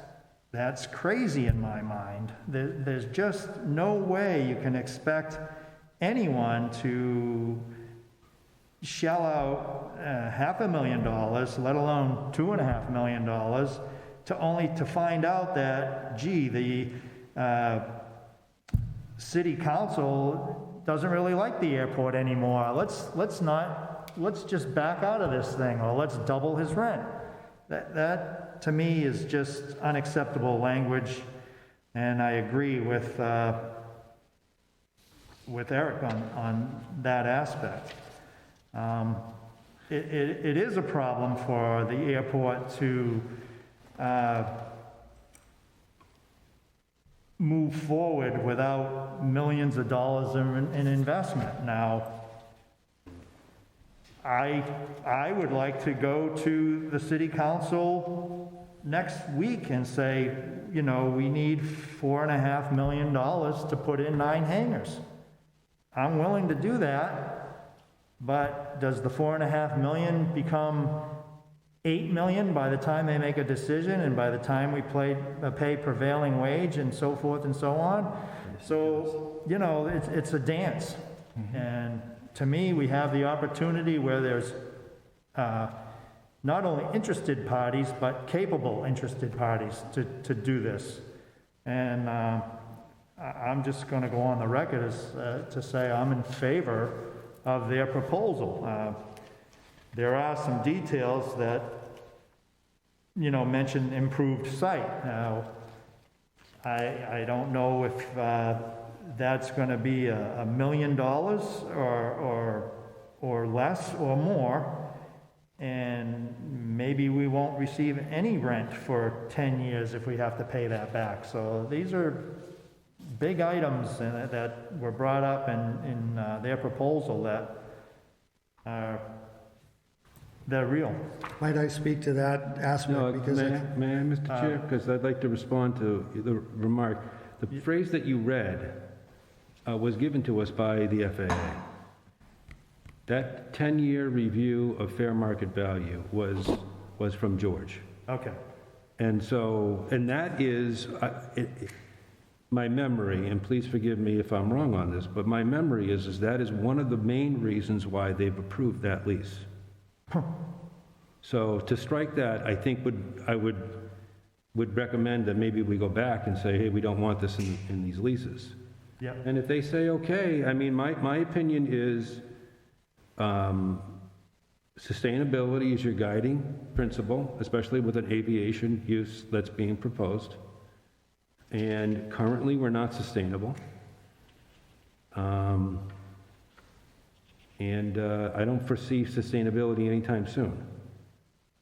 crazy in my mind. There's just no way you can expect anyone to shell out $500,000, let alone $2.5 million, to find out that, the city council doesn't really like the airport anymore. Let's just back out of this thing, or let's double his rent. That to me is just unacceptable language, and I agree with Eric on that aspect. It is a problem for the airport to move forward without millions of dollars in investment. Now, I would like to go to the city council next week and say, you know, we need $4.5 million to put in 9 hangars. I'm willing to do that, but does the $4.5 million become $8 million by the time they make a decision and by the time we pay prevailing wage and so forth and so on? So, you know, it's a dance. And to me, we have the opportunity where there's not only interested parties, but capable interested parties to do this. And I'm just going to go on the record as to say I'm in favor of their proposal. There are some details that, you know, mention improved site. Now, I don't know if that's going to be $1 million or less or more, and maybe we won't receive any rent for 10 years if we have to pay that back. So these are big items that were brought up in their proposal that they're real. Might I speak to that aspect? No, Because may I, Mr. Chair? Because I'd like to respond to the remark. The phrase that you read was given to us by the FAA. That 10-year review of fair market value was from George. Okay. And so, and that is, my memory, and please forgive me if I'm wrong on this, but my memory is that is one of the main reasons why they've approved that lease. So to strike that, I think I would recommend that maybe we go back and say, hey, we don't want this in these leases. Yeah. And if they say, okay, I mean, my opinion is sustainability is your guiding principle, especially with an aviation use that's being proposed. And currently, we're not sustainable. And I don't foresee sustainability anytime soon.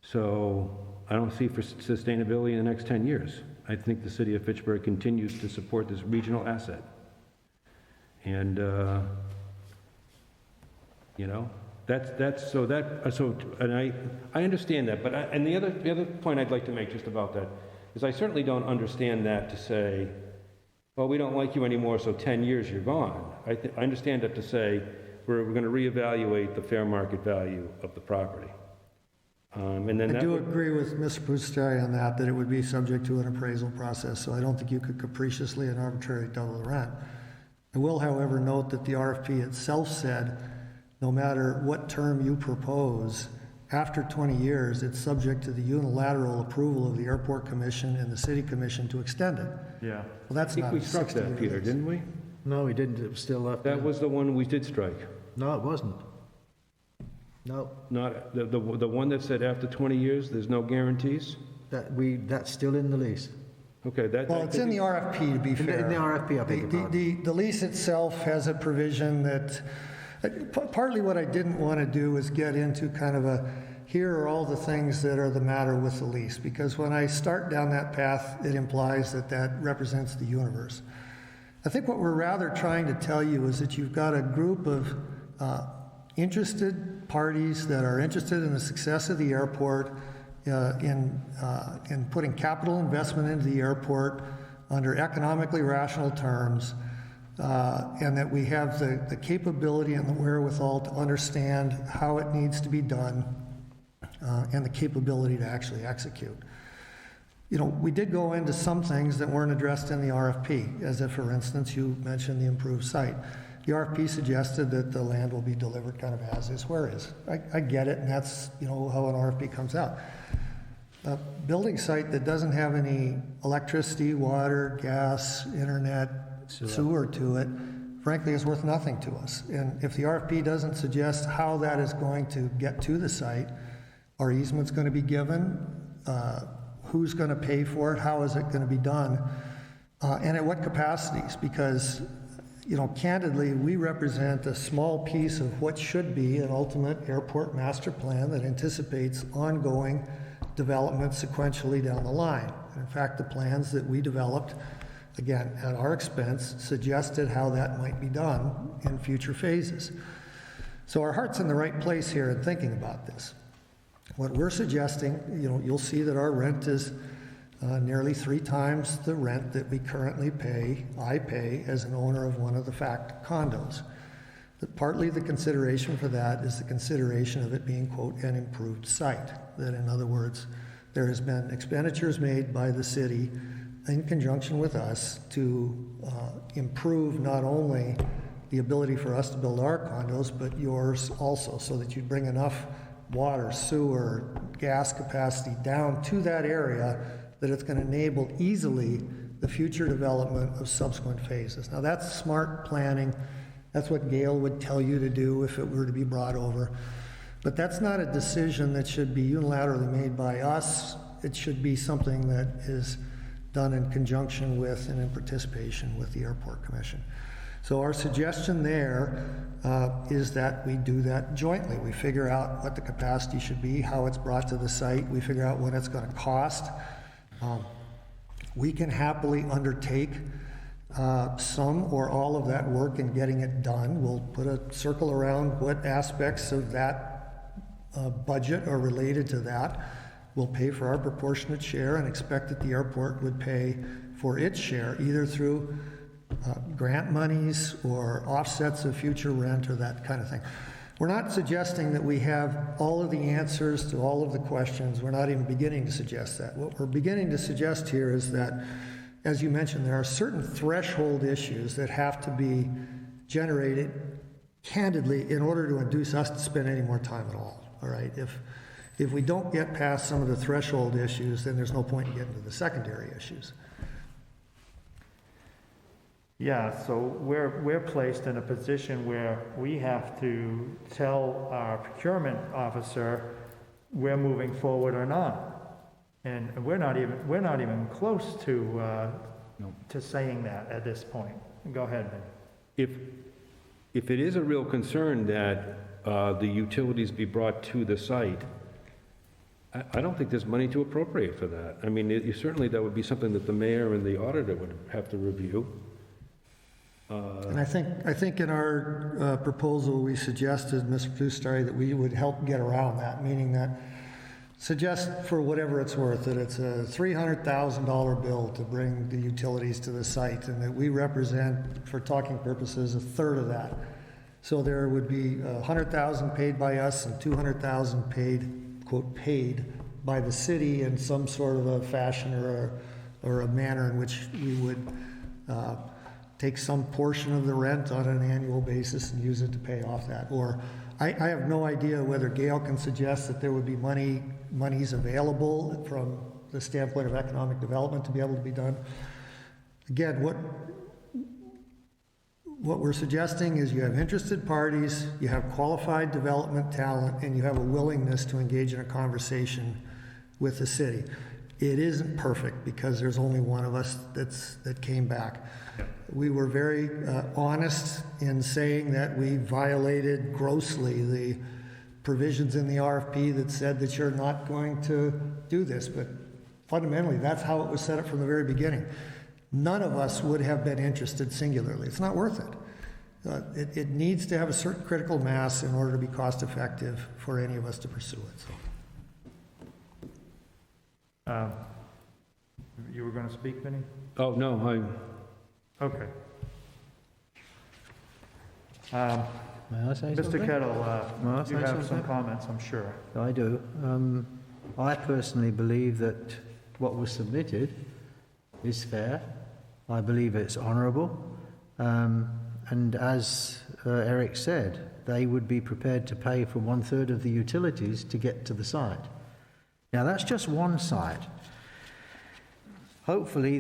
So I don't see for sustainability in the next 10 years. I think the city of Fitchburg continues to support this regional asset. And, you know, and I understand that, but and the other point I'd like to make just about that is I certainly don't understand that to say, well, we don't like you anymore, so 10 years you're gone. I understand that to say we're going to reevaluate the fair market value of the property. And then I do agree with Mr. Pusteri on that it would be subject to an appraisal process, so I don't think you could capriciously and arbitrarily double the rent. I will, however, note that the RFP itself said no matter what term you propose, after 20 years, it's subject to the unilateral approval of the Airport Commission and the City Commission to extend it. Yeah. Well, that's I think not we struck 60 that, Peter, years. didn't we? No, we didn't, it was still up. That was the one we did strike. No, it wasn't. No, Not, the one that said after 20 years, there's no guarantees? that's still in the lease. Okay, that. Well, it's in the RFP, to be fair. In the RFP, I beg your pardon. The lease itself has a provision that, partly what I didn't want to do is get into kind of here are all the things that are the matter with the lease, because when I start down that path, it implies that represents the universe. I think what we're rather trying to tell you is that you've got a group of interested parties that are interested in the success of the airport, in putting capital investment into the airport under economically rational terms, and that we have the capability and the wherewithal to understand how it needs to be done, and the capability to actually execute. You know, we did go into some things that weren't addressed in the RFP, as if, for instance, you mentioned the improved site. The RFP suggested that the land will be delivered kind of as is, where is. I get it, and that's, you know, how an RFP comes out. A building site that doesn't have any electricity, water, gas, internet, sewer to it, frankly, is worth nothing to us. And if the RFP doesn't suggest how that is going to get to the site, are easements going to be given? Who's going to pay for it? How is it going to be done? And at what capacities? Because, you know, candidly, we represent a small piece of what should be an ultimate airport master plan that anticipates ongoing development sequentially down the line. And in fact, the plans that we developed, again, at our expense, suggested how that might be done in future phases. So our heart's in the right place here in thinking about this. What we're suggesting, you know, you'll see that our rent is nearly 3 times the rent that we currently pay, I pay, as an owner of one of the FACT condos. That partly the consideration for that is the consideration of it being, quote, an improved site. That, in other words, there has been expenditures made by the city in conjunction with us to improve not only the ability for us to build our condos, but yours also, so that you bring enough water, sewer, gas capacity down to that area that it's going to enable easily the future development of subsequent phases. Now, that's smart planning. That's what Gail would tell you to do if it were to be brought over. But that's not a decision that should be unilaterally made by us. It should be something that is done in conjunction with and in participation with the Airport Commission. So our suggestion there is that we do that jointly. We figure out what the capacity should be, how it's brought to the site. We figure out what it's going to cost. We can happily undertake some or all of that work in getting it done. We'll put a circle around what aspects of that budget are related to that. We'll pay for our proportionate share and expect that the airport would pay for its share, either through grant monies or offsets of future rent or that kind of thing. We're not suggesting that we have all of the answers to all of the questions. We're not even beginning to suggest that. What we're beginning to suggest here is that, as you mentioned, there are certain threshold issues that have to be generated candidly in order to induce us to spend any more time at all. All right? If we don't get past some of the threshold issues, then there's no point in getting to the secondary issues. Yeah, so we're placed in a position where we have to tell our procurement officer we're moving forward or not. And we're not even close to saying that at this point. Go ahead, Ben. If it is a real concern that the utilities be brought to the site, I don't think there's money to appropriate for that. I mean, certainly that would be something that the mayor and the auditor would have to review. And I think in our proposal, we suggested, Mr. Fustari, that we would help get around that, meaning that suggest for whatever it's worth that it's a $300,000 bill to bring the utilities to the site, and that we represent, for talking purposes, a third of that. So there would be $100,000 paid by us and $200,000 paid, quote, paid by the city in some sort of a fashion or a manner in which we would take some portion of the rent on an annual basis and use it to pay off that. Or I have no idea whether Gail can suggest that there would be monies available from the standpoint of economic development to be able to be done. Again, what we're suggesting is you have interested parties, you have qualified development talent, and you have a willingness to engage in a conversation with the city. It isn't perfect because there's only one of us that came back. We were very honest in saying that we violated grossly the provisions in the RFP that said that you're not going to do this, but fundamentally that's how it was set up from the very beginning. None of us would have been interested singularly. It's not worth it. It needs to have a certain critical mass in order to be cost effective for any of us to pursue it. So. You were going to speak, Vinny? Oh, no, Okay. May I say something? Mr. Kettle, you have some comments, I'm sure. I do. I personally believe that what was submitted is fair. I believe it's honourable. And as Eric said, they would be prepared to pay for 1/3 of the utilities to get to the site. Now, that's just one site. Hopefully,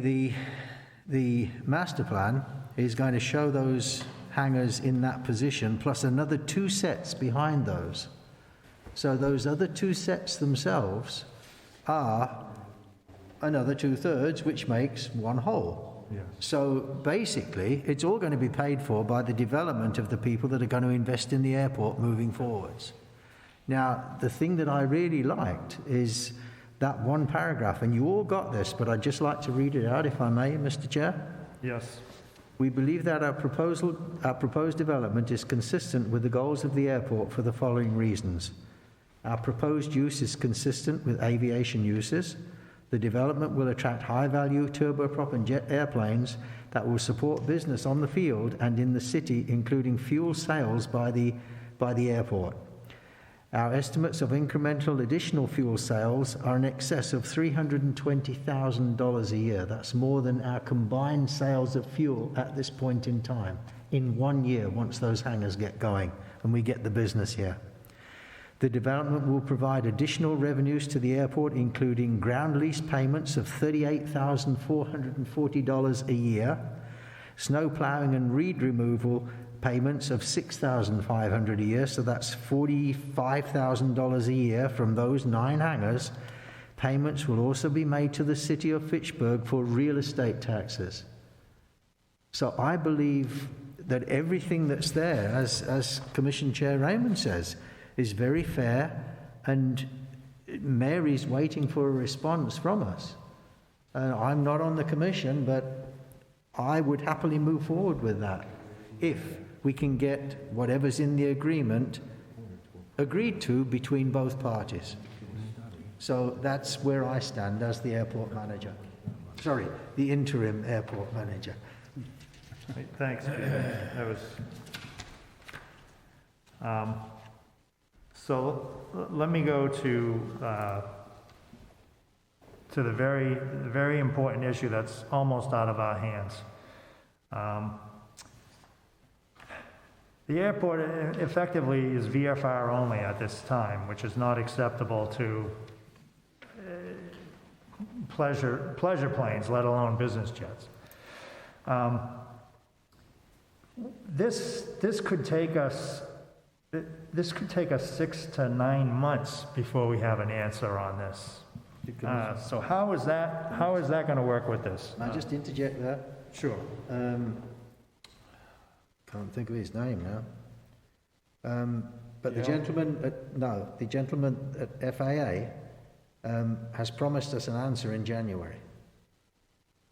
the master plan is going to show those hangars in that position, plus another 2 sets behind those. So those other 2 sets themselves are another 2/3, which makes one whole. Yes. So basically, it's all going to be paid for by the development of the people that are going to invest in the airport moving forwards. Now, the thing that I really liked is that one paragraph, and you all got this, but I'd just like to read it out, if I may, Mr. Chair. Yes. We believe that our proposed development is consistent with the goals of the airport for the following reasons. Our proposed use is consistent with aviation uses. The development will attract high-value turboprop and jet airplanes that will support business on the field and in the city, including fuel sales by the airport. Our estimates of incremental additional fuel sales are in excess of $320,000 a year. That's more than our combined sales of fuel at this point in time, in 1 year, once those hangars get going and we get the business here. The development will provide additional revenues to the airport, including ground lease payments of $38,440 a year, snow plowing and reed removal payments of $6,500 a year, so that's $45,000 a year from those 9 hangars. Payments will also be made to the city of Fitchburg for real estate taxes. So I believe that everything that's there, as Commission Chair Raymond says, is very fair, and Mary's waiting for a response from us. I'm not on the commission, but I would happily move forward with that if we can get whatever's in the agreement agreed to between both parties. So that's where I stand as the airport manager. Sorry, the interim airport manager. Right, thanks, Peter. That was, so let me go to the very important issue that's almost out of our hands. The airport effectively is VFR only at this time, which is not acceptable to pleasure planes, let alone business jets. This could take us 6 to 9 months before we have an answer on this. So how is that going to work with this? Can I just interject there? Sure. Can't think of his name now. But the gentleman at FAA has promised us an answer in January.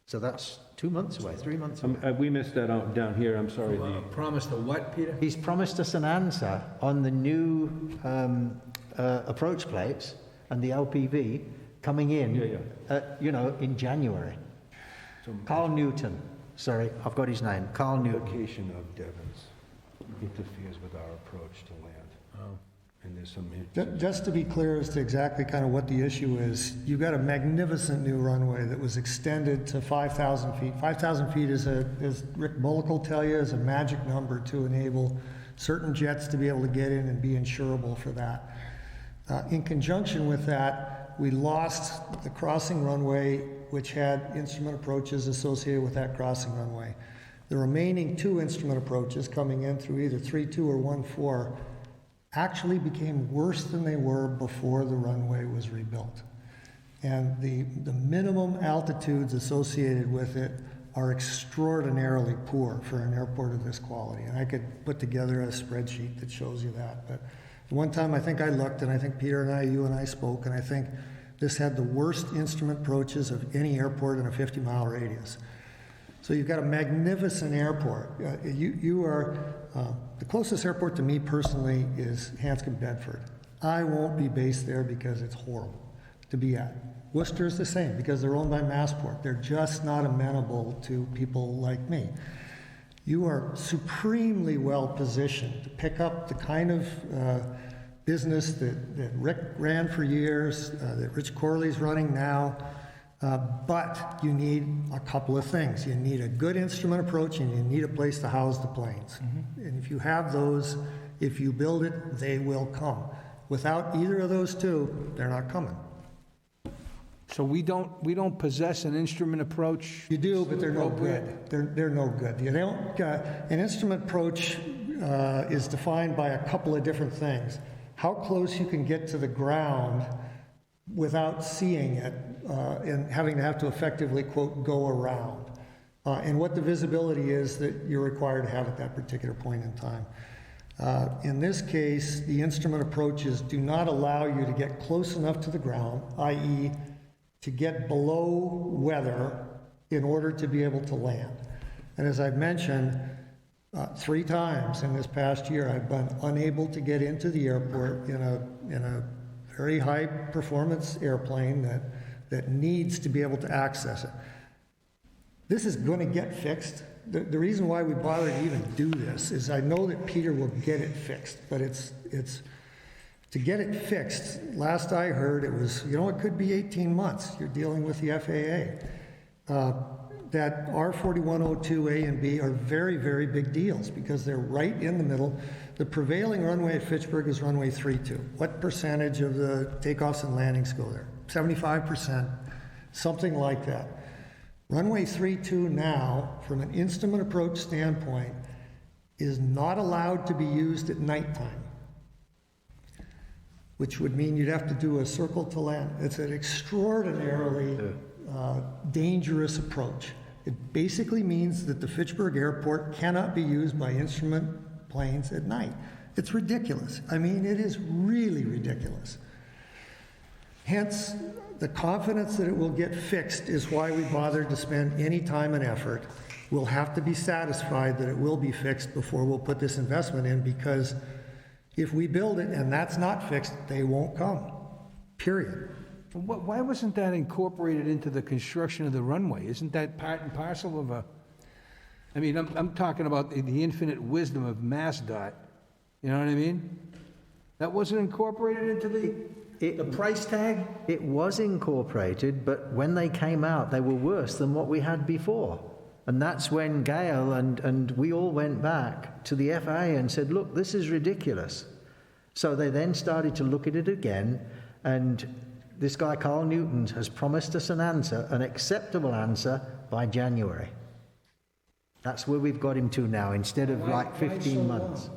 So that's 2 months away, 3 months away. We missed that out down here, I'm sorry. Promise the what, Peter? He's promised us an answer on the new approach plates and the LPV coming in, in January. Carl Newton. Sorry, I've got his name. Carl Newton. Location of Devon's interferes with our approach to land. And there's some... Just to be clear as to exactly kind of what the issue is, you've got a magnificent new runway that was extended to 5,000 feet. 5,000 feet is, as Rick Bullock will tell you, is a magic number to enable certain jets to be able to get in and be insurable for that. In conjunction with that, we lost the crossing runway, which had instrument approaches associated with that crossing runway. The remaining 2 instrument approaches coming in through either 3-2 or 1-4 actually became worse than they were before the runway was rebuilt. And the minimum altitudes associated with it are extraordinarily poor for an airport of this quality. And I could put together a spreadsheet that shows you that. But one time I think I looked, and I think Peter and I, you and I spoke, and I think this had the worst instrument approaches of any airport in a 50-mile radius. So you've got a magnificent airport. You are, the closest airport to me personally is Hanscom Bedford. I won't be based there because it's horrible to be at. Worcester is the same because they're owned by Massport. They're just not amenable to people like me. You are supremely well positioned to pick up the kind of business that Rick ran for years, that Rich Corley's running now. But you need a couple of things. You need a good instrument approach and you need a place to house the planes. Mm-hmm. And if you have those, if you build it, they will come. Without either of those 2, they're not coming. So we don't possess an instrument approach? You do, but they're no good. They're no good. You don't, an instrument approach is defined by a couple of different things. How close you can get to the ground without seeing it and having to have to effectively, quote, go around. And what the visibility is that you're required to have at that particular point in time. In this case, the instrument approaches do not allow you to get close enough to the ground, i.e. to get below weather in order to be able to land. And as I've mentioned, 3 times in this past year, I've been unable to get into the airport in a very high performance airplane that needs to be able to access it. This is going to get fixed. The reason why we bother to even do this is I know that Peter will get it fixed, but it's to get it fixed, last I heard, it was, it could be 18 months. You're dealing with the FAA. That R4102A and B are very, very big deals because they're right in the middle. The prevailing runway at Fitchburg is runway 32. What percentage of the takeoffs and landings go there? 75%, something like that. Runway 32 now, from an instrument approach standpoint, is not allowed to be used at nighttime, which would mean you'd have to do a circle to land. It's an extraordinarily dangerous approach. It basically means that the Fitchburg Airport cannot be used by instrument planes at night. It's ridiculous. I mean, it is really ridiculous. Hence, the confidence that it will get fixed is why we bothered to spend any time and effort. We'll have to be satisfied that it will be fixed before we'll put this investment in, because if we build it and that's not fixed, they won't come, period. Why wasn't that incorporated into the construction of the runway? Isn't that part and parcel of I mean, I'm talking about the infinite wisdom of MassDOT. You know what I mean? That wasn't incorporated into the price tag? It was incorporated, but when they came out, they were worse than what we had before. And that's when Gail and we all went back to the FAA and said, look, this is ridiculous. So they then started to look at it again, and this guy, Carl Newton, has promised us an answer, an acceptable answer, by January. That's where we've got him to now, instead of like 15 months.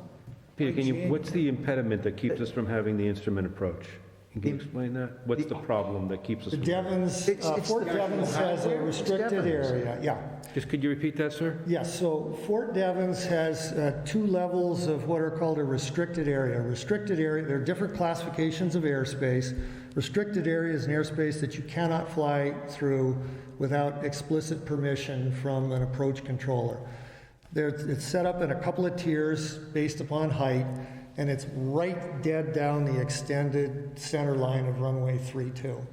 Peter, what's the impediment that keeps us from having the instrument approach? Can you explain that? What's the problem that keeps us The from... Devens, Fort Devens has a restricted area, yeah. Just could you repeat that, sir? Yes, so Fort Devens has 2 levels of what are called a restricted area. Restricted area, there are different classifications of airspace. Restricted area is an airspace that you cannot fly through without explicit permission from an approach controller. It's set up in a couple of tiers based upon height, and it's right dead down the extended center line of runway 32,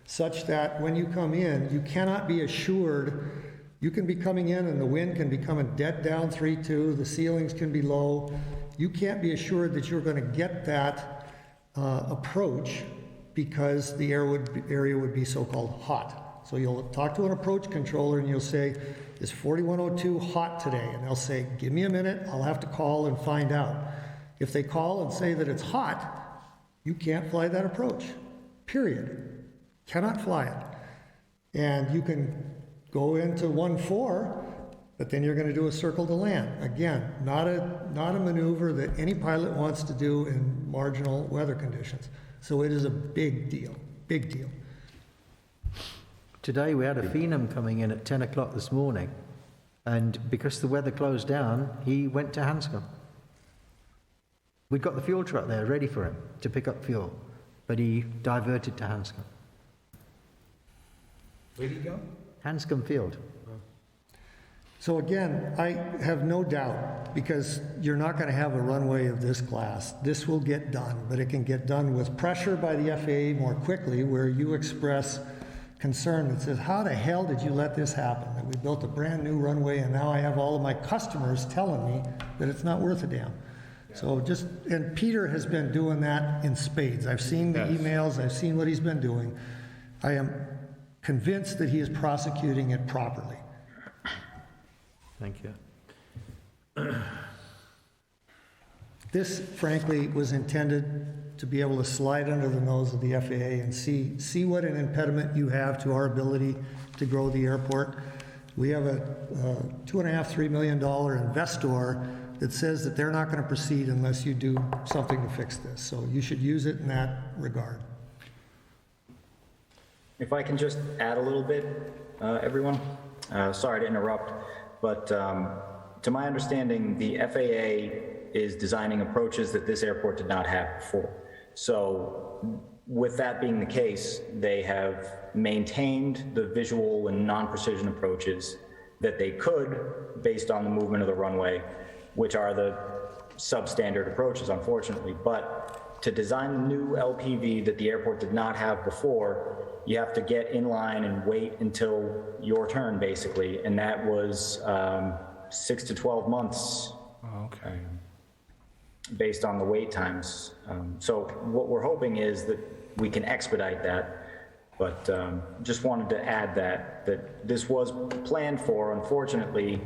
such that when you come in, you cannot be assured. You can be coming in and the wind can be coming dead down 32, the ceilings can be low. You can't be assured that you're going to get that approach because the area would be so-called hot. So you'll talk to an approach controller and you'll say, is 4102 hot today? And they'll say, give me a minute, I'll have to call and find out. If they call and say that it's hot, you can't fly that approach, period. Cannot fly it. And you can go into 1-4, but then you're going to do a circle to land. Again, not a maneuver that any pilot wants to do in marginal weather conditions. So it is a big deal, big deal. Today we had a Phenom coming in at 10 o'clock this morning, and because the weather closed down, he went to Hanscom. We'd got the fuel truck there ready for him to pick up fuel, but he diverted to Hanscom. Where did he go? Hanscom Field. So again, I have no doubt, because you're not going to have a runway of this class. This will get done, but it can get done with pressure by the FAA more quickly, where you express concern that says, how the hell did you let this happen? That we built a brand new runway and now I have all of my customers telling me that it's not worth a damn. So and Peter has been doing that in spades. I've seen the emails, I've seen what he's been doing. I am convinced that he is prosecuting it properly. Thank you. This, frankly, was intended to be able to slide under the nose of the FAA and see what an impediment you have to our ability to grow the airport. We have a $2.5–3 million investor that says that they're not going to proceed unless you do something to fix this. So you should use it in that regard. If I can just add a little bit, everyone, sorry to interrupt, but to my understanding, the FAA is designing approaches that this airport did not have before. So with that being the case, they have maintained the visual and non-precision approaches that they could based on the movement of the runway, which are the substandard approaches, unfortunately. But to design the new LPV that the airport did not have before, you have to get in line and wait until your turn, basically. And that was 6 to 12 months. Okay. Based on the wait times. So what we're hoping is that we can expedite that. But just wanted to add that this was planned for. Unfortunately,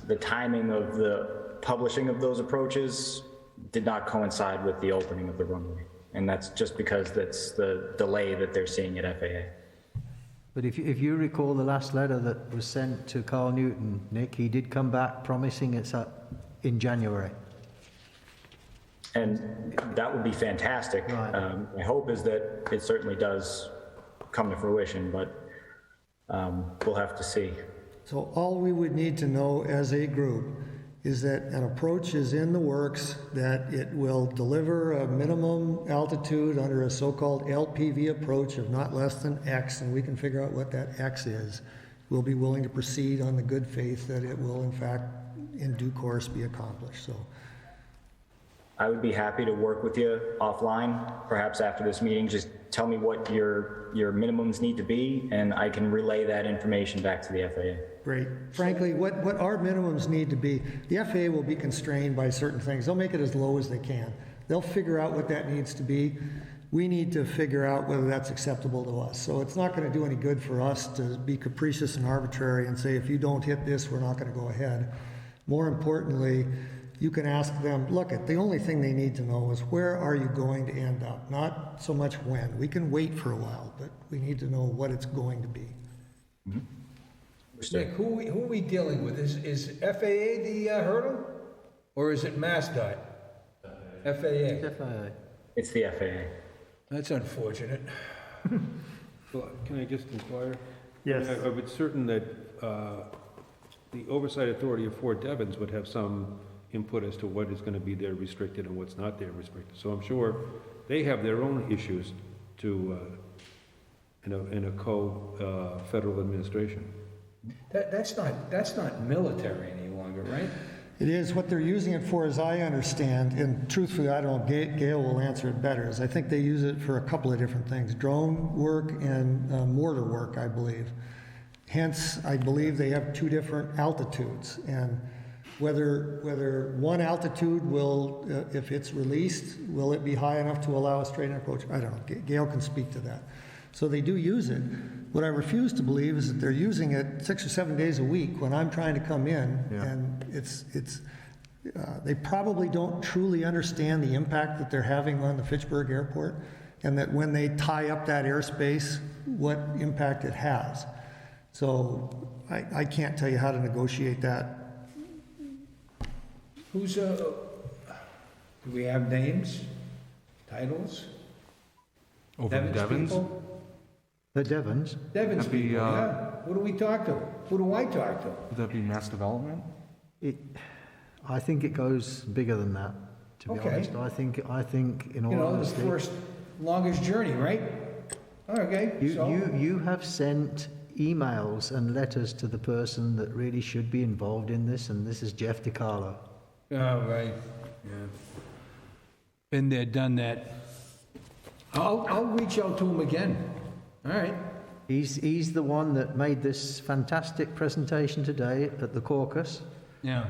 the timing of the publishing of those approaches did not coincide with the opening of the runway. And that's just because that's the delay that they're seeing at FAA. But if you recall the last letter that was sent to Carl Newton, Nick, he did come back promising it's in January. And that would be fantastic. Right. My hope is that it certainly does come to fruition, but we'll have to see. So all we would need to know as a group is that an approach is in the works, that it will deliver a minimum altitude under a so-called LPV approach of not less than X, and we can figure out what that X is. We'll be willing to proceed on the good faith that it will, in fact, in due course, be accomplished. So I would be happy to work with you offline, perhaps after this meeting. Just tell me what your minimums need to be, and I can relay that information back to the FAA. great. Frankly, what our minimums need to be, the FAA will be constrained by certain things. They'll make it as low as they can. They'll figure out what that needs to be. We need to figure out whether that's acceptable to us. So it's not going to do any good for us to be capricious and arbitrary and say, if you don't hit this, we're not going to go ahead. More importantly, you can ask them, look, the only thing they need to know is where are you going to end up? Not so much when. We can wait for a while, but we need to know what it's going to be. Nick, who are we dealing with? Is FAA the hurdle? Or is it MassDOT? FAA. FAA. It's the FAA. That's unfortunate. Well, can I just inquire? Yes. I would certain that the Oversight Authority of Fort Devens would have some input as to what is going to be there restricted and what's not there restricted. So I'm sure they have their own issues to in a co-federal administration. That's not military any longer, right? It is. What they're using it for, as I understand, and truthfully, I don't know, Gail will answer it better, is I think they use it for a couple of different things, drone work and mortar work, I believe. Hence, I believe they have two different altitudes, and whether one altitude will, if it's released, will it be high enough to allow a straight-in approach? I don't know. Gail can speak to that. So they do use it. What I refuse to believe is that they're using it 6 or 7 days a week when I'm trying to come in, and they probably don't truly understand the impact that they're having on the Fitchburg Airport, and that when they tie up that airspace, what impact it has. So I can't tell you how to negotiate that. Who's, do we have names, titles? Over in Devens? People? The Devens? Devens That'd be, people, yeah. Who do we talk to? Who do I talk to? Would that be Mass Development? I think it goes bigger than that, to be Okay. honest. I think in all You know, the honesty... first longest journey, right? Okay, so... You have sent emails and letters to the person that really should be involved in this, and this is Jeff DiCarlo. Oh, right, yeah. Been there, done that. I'll reach out to him again. All right. He's the one that made this fantastic presentation today at the caucus. Yeah.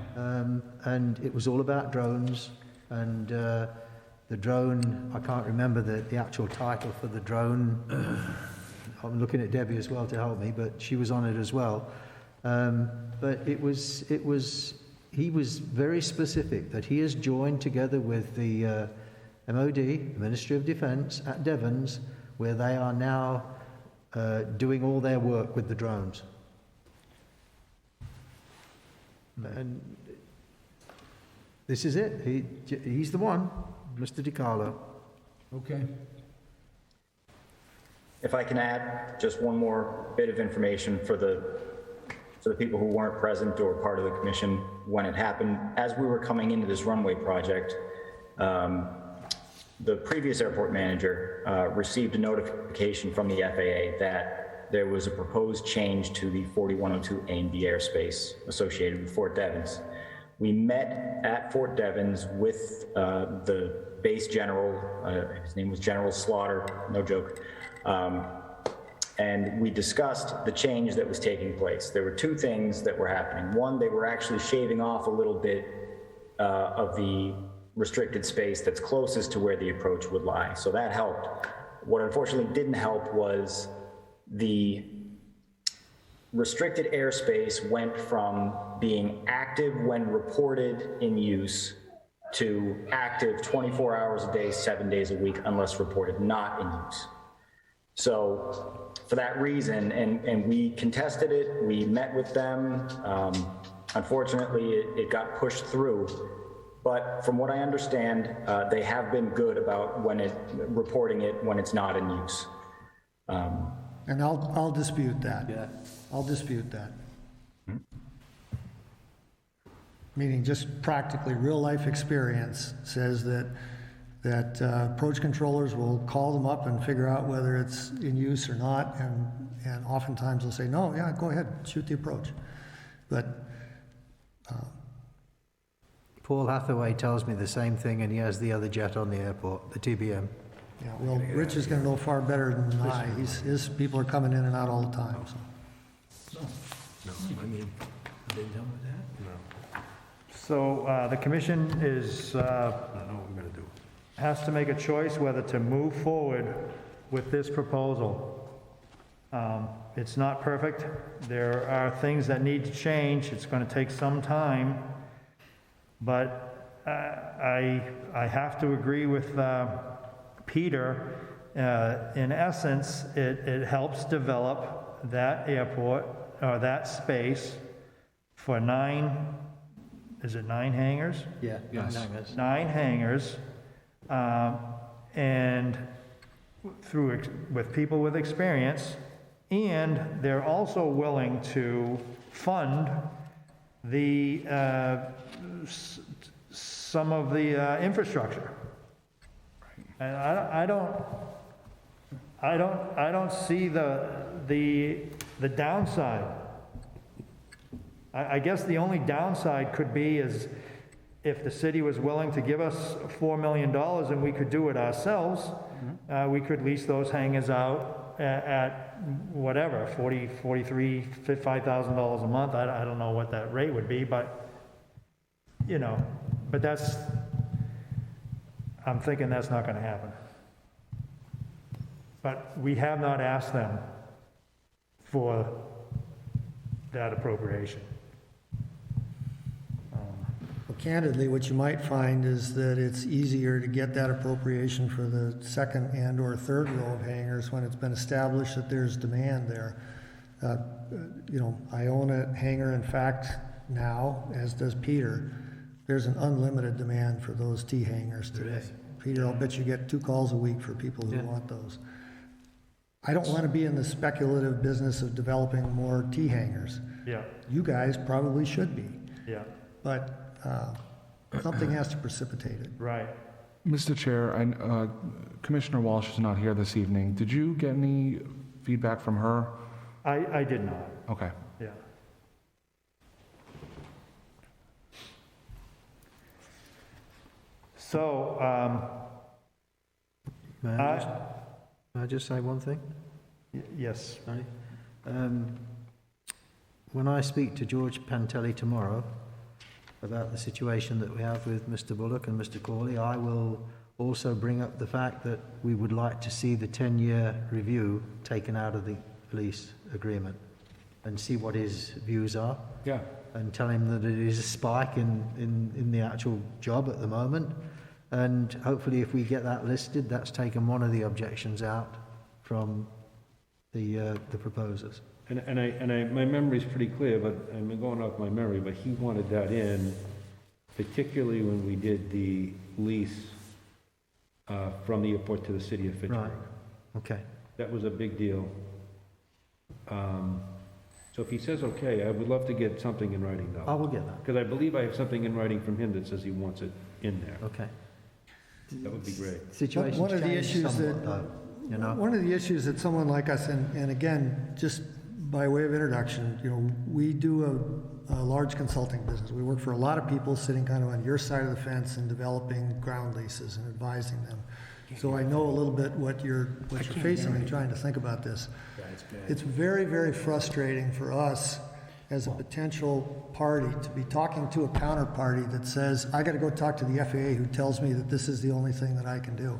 And it was all about drones, and the drone, I can't remember the actual title for the drone. I'm looking at Debbie as well to help me, but she was on it as well. But he was very specific that he has joined together with the MOD, Ministry of Defence, at Devons, where they are now doing all their work with the drones. And this is it. He's the one, Mr. DiCarlo. Okay. If I can add just one more bit of information for the people who weren't present or part of the commission when it happened. As we were coming into this runway project, the previous airport manager received a notification from the FAA that there was a proposed change to the 4102 A and B airspace associated with Fort Devens. We met at Fort Devens with the base general, his name was General Slaughter, no joke, and we discussed the change that was taking place. There were two things that were happening. One, they were actually shaving off a little bit of the restricted space that's closest to where the approach would lie, so that helped. What unfortunately didn't help was the restricted airspace went from being active when reported in use to active 24 hours a day, 7 days a week, unless reported not in use. So for that reason, and we contested it, we met with them. Unfortunately, it got pushed through. But from what I understand, they have been good about reporting it when it's not in use. And I'll dispute that. Yeah. I'll dispute that. Meaning just practically real-life experience says that approach controllers will call them up and figure out whether it's in use or not, and oftentimes they'll say, no, yeah, go ahead, shoot the approach. But Paul Hathaway tells me the same thing, and he has the other jet on the airport, the TBM. yeah, well, Rich is going to know far better than I. His people are coming in and out all the time, so. No, I mean, are they done with that? No. So the commission is, I don't know what we're gonna do. has to make a choice whether to move forward with this proposal. It's not perfect. There are things that need to change. It's going to take some time. But I have to agree with Peter. In essence, it helps develop that airport, or that space for 9 hangars? Yeah. Yes. 9 hangars, and with people with experience, and they're also willing to fund some of the infrastructure. And I don't see the downside. I guess the only downside could be is if the city was willing to give us $4 million and we could do it ourselves, we could lease those hangars out at whatever, $43,000, $55,000 a month. I don't know what that rate would be, but, but I'm thinking that's not going to happen. But we have not asked them for that appropriation. Candidly, what you might find is that it's easier to get that appropriation for the second and or third row of hangars when it's been established that there's demand there. I own a hangar, in fact, now, as does Peter. There's an unlimited demand for those T hangars today. Peter, I'll bet you get 2 calls a week for people who want those. I don't want to be in the speculative business of developing more T hangars. Yeah, You guys probably should be, yeah, but something has to precipitate it. right. Mr. Chair, Commissioner Walsh is not here this evening. Did you get any feedback from her? I did not, Okay. yeah. So, May I just say one thing? yes, Sorry. When I speak to George Pantelli tomorrow about the situation that we have with Mr. Bullock and Mr. Corley, I will also bring up the fact that we would like to see the 10-year review taken out of the lease agreement and see what his views are. Yeah. And tell him that it is a spike in the actual job at the moment, And hopefully if we get that listed, that's taken one of the objections out from the proposers. My memory's pretty clear, but I'm going off my memory, but he wanted that in, particularly when we did the lease from the airport to the city of Fitchburg. Right, okay. That was a big deal. So if he says okay, I would love to get something in writing I though. will get that, Because I believe I have something in writing from him that says he wants it in there. okay. That would be great. Situation's One of the changed issues somewhat though, you know? One of the issues that someone like us, and again, just by way of introduction, you know, we do a large consulting business. We work for a lot of people sitting kind of on your side of the fence and developing ground leases and advising them. So I know a little bit what you're facing and trying to think about this. It's very, very frustrating for us as a potential party to be talking to a counterparty that says, I got to go talk to the FAA who tells me that this is the only thing that I can do.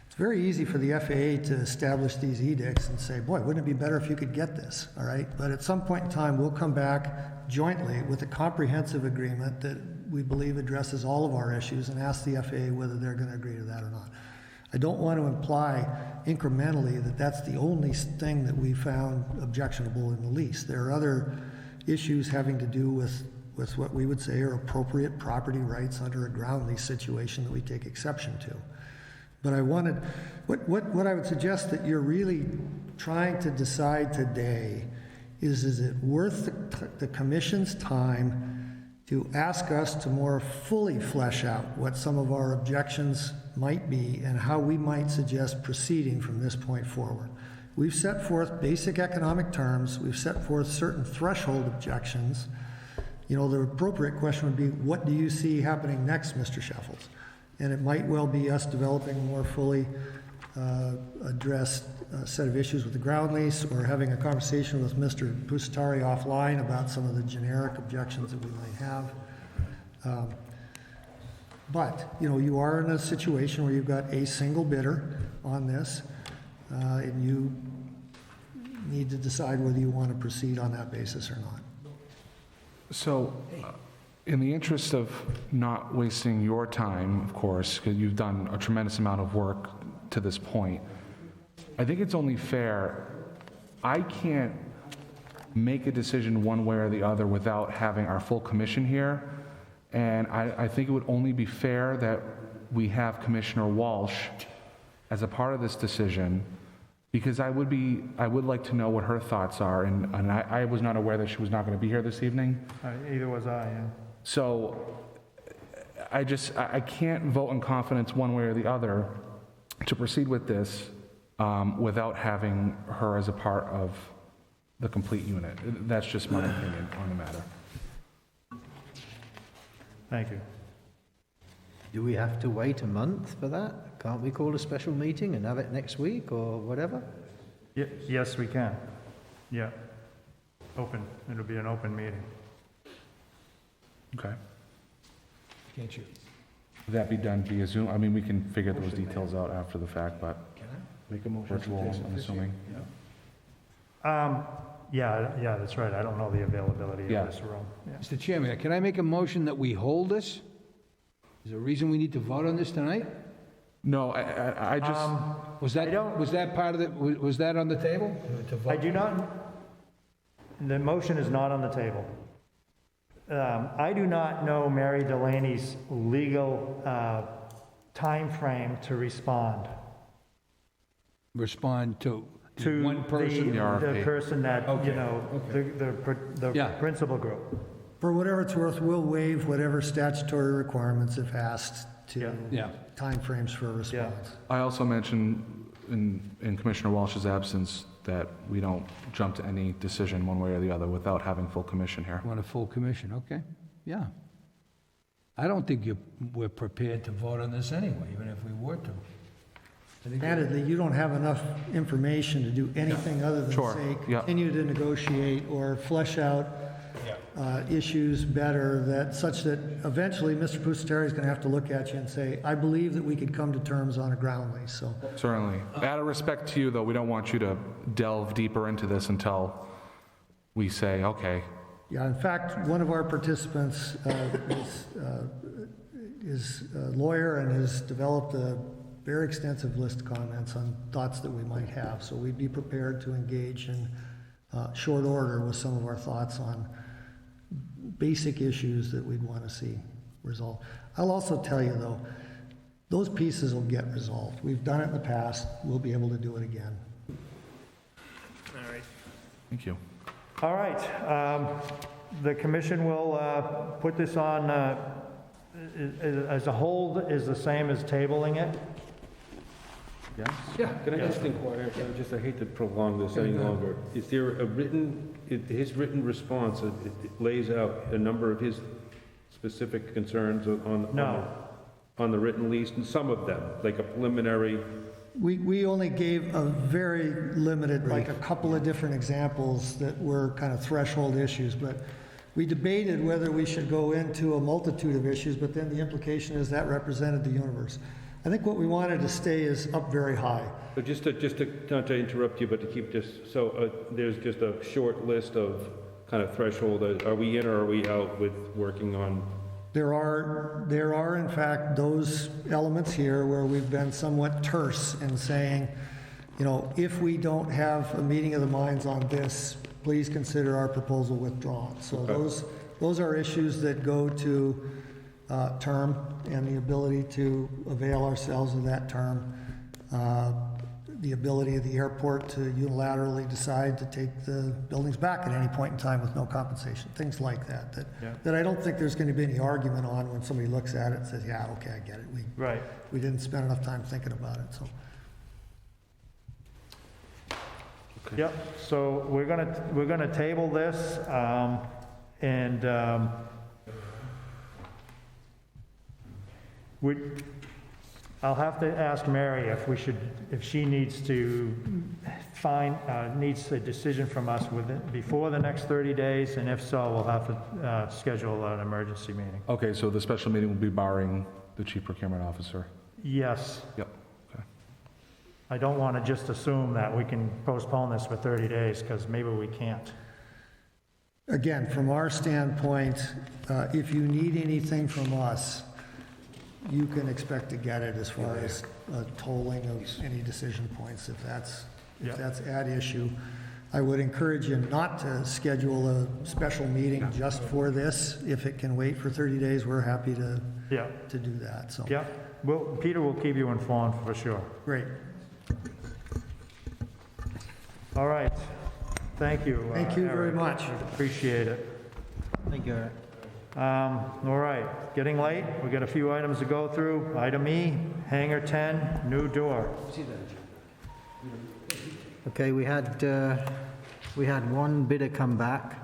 It's very easy for the FAA to establish these edicts and say, boy, wouldn't it be better if you could get this, all right? But at some point in time, we'll come back jointly with a comprehensive agreement that we believe addresses all of our issues and ask the FAA whether they're going to agree to that or not. I don't want to imply incrementally that that's the only thing that we found objectionable in the lease. There are other issues having to do with what we would say are appropriate property rights under a ground lease situation that we take exception to. But I wanted, what I would suggest that you're really trying to decide today is it worth the commission's time to ask us to more fully flesh out what some of our objections might be and how we might suggest proceeding from this point forward. We've set forth basic economic terms. We've set forth certain threshold objections. You know, the appropriate question would be, what do you see happening next, Mr. Sheffels? And it might well be us developing a more fully addressed set of issues with the ground lease, or having a conversation with Mr. Pusatari offline about some of the generic objections that we might have. But, you know, you are in a situation where you've got a single bidder on this, and you need to decide whether you want to proceed on that basis or not. So, in the interest of not wasting your time, of course, because you've done a tremendous amount of work to this point, I think it's only fair. I can't make a decision one way or the other without having our full commission here, and I think it would only be fair that we have Commissioner Walsh as a part of this decision, because I would like to know what her thoughts are, and I was not aware that she was not going to be here this evening. Either was I, yeah. So I can't vote in confidence one way or the other to proceed with this without having her as a part of the complete unit. That's just my opinion on the matter. Thank you. Do we have to wait a month for that? Can't we call a special meeting and have it next week or whatever? Yes, we can. Yeah. Open. It'll be an open meeting. Okay. Can't you? Would that be done via Zoom? I mean, we can figure those details out after the fact, but Make a motion. virtual, I'm assuming. Yeah, that's right. I don't know the availability Yeah. of this room. Yeah. Mr. Chairman, can I make a motion that we hold this? Is there a reason we need to vote on this tonight? No, I just, Was that, I don't- was that part of the, was that on the table? To vote? I do not, the motion is not on the table. I do not know Mary Delaney's legal timeframe to respond Respond to to one person? The RFP. the person that, you Okay, know, the Yeah. principal group. For whatever it's worth, we'll waive whatever statutory requirements if asked to Yeah. timeframes for a response. I also mentioned in Commissioner Walsh's absence that we don't jump to any decision one way or the other without having full commission here. Want a full commission, okay, yeah. I don't think we're prepared to vote on this anyway, even if we were to. I think- Candidly, you don't have enough information to do anything other than Sure, say, yeah. continue to negotiate or flesh out issues better, such that eventually Mr. Pusateri is going to have to look at you and say, I believe that we could come to terms on a ground lease, so. Certainly. Out of respect to you, though, we don't want you to delve deeper into this until we say, okay, Yeah, in fact, one of our participants is a lawyer and has developed a very extensive list of comments on thoughts that we might have. So we'd be prepared to engage in short order with some of our thoughts on basic issues that we'd want to see resolved. I'll also tell you, though, those pieces will get resolved. We've done it in the past. We'll be able to do it again. All right. Thank you. All right, the commission will put this on, as a hold is the same as tabling it? Yes? Yeah, can I just inquire, I hate to prolong this any longer. Is there a written, his written response, it lays out a number of his specific concerns on the written lease, and some of them, like a preliminary? We only gave a very limited, like a couple of different examples that were kind of threshold issues, but we debated whether we should go into a multitude of issues, but then the implication is that represented the universe. I think what we wanted to stay is up very high. So just to, not to interrupt you, but to keep just, so there's just a short list of kind of threshold, are we in or are we out with working on? There are in fact those elements here where we've been somewhat terse in saying, you know, if we don't have a meeting of the minds on this, please consider our proposal withdrawn. So those are issues that go to term and the ability to avail ourselves of that term, the ability of the airport to unilaterally decide to take the buildings back at any point in time with no compensation, things like that, that I don't think there's going to be any argument on when somebody looks at it and says, yeah, okay, I get it. We didn't spend enough time thinking about it, so. Okay. Yep, so we're gonna table this, and I'll have to ask Mary if she needs to needs a decision from us before the next 30 days, and if so, we'll have to schedule an emergency meeting. Okay, so the special meeting will be barring the chief procurement officer? Yes. Yep. Okay. I don't want to just assume that we can postpone this for 30 days, because maybe we can't. Again, from our standpoint, if you need anything from us, you can expect to get it as far as tolling of any decision points, if that's at issue. I would encourage you not to schedule a special meeting just for this. If it can wait for 30 days, we're happy to do that, so. Yeah, well, Peter will keep you informed for sure. Great. All right, thank you. Thank you very Eric. much. Appreciate it. Thank you, Eric. All right, getting late. We've got a few items to go through. Item E, hangar 10, new door. Okay, we had one bidder come back,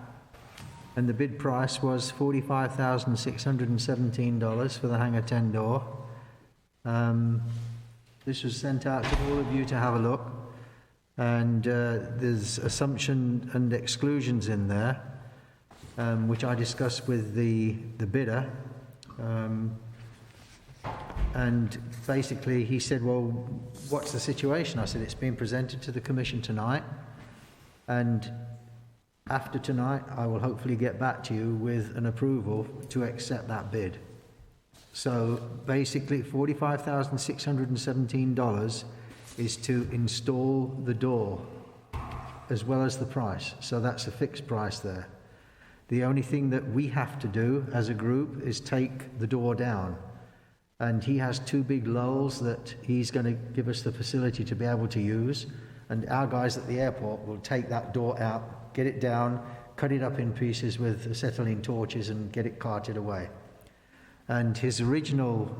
and the bid price was $45,617 for the hangar 10 door. This was sent out to all of you to have a look, and there's assumption and exclusions in there, which I discussed with the bidder. And basically he said, well, what's the situation? I said, it's been presented to the commission tonight, and after tonight I will hopefully get back to you with an approval to accept that bid. So basically $45,617 is to install the door as well as the price. So that's a fixed price there. The only thing that we have to do as a group is take the door down. And he has two big lulls that he's going to give us the facility to be able to use. And our guys at the airport will take that door out, get it down, cut it up in pieces with acetylene torches and get it carted away. And his original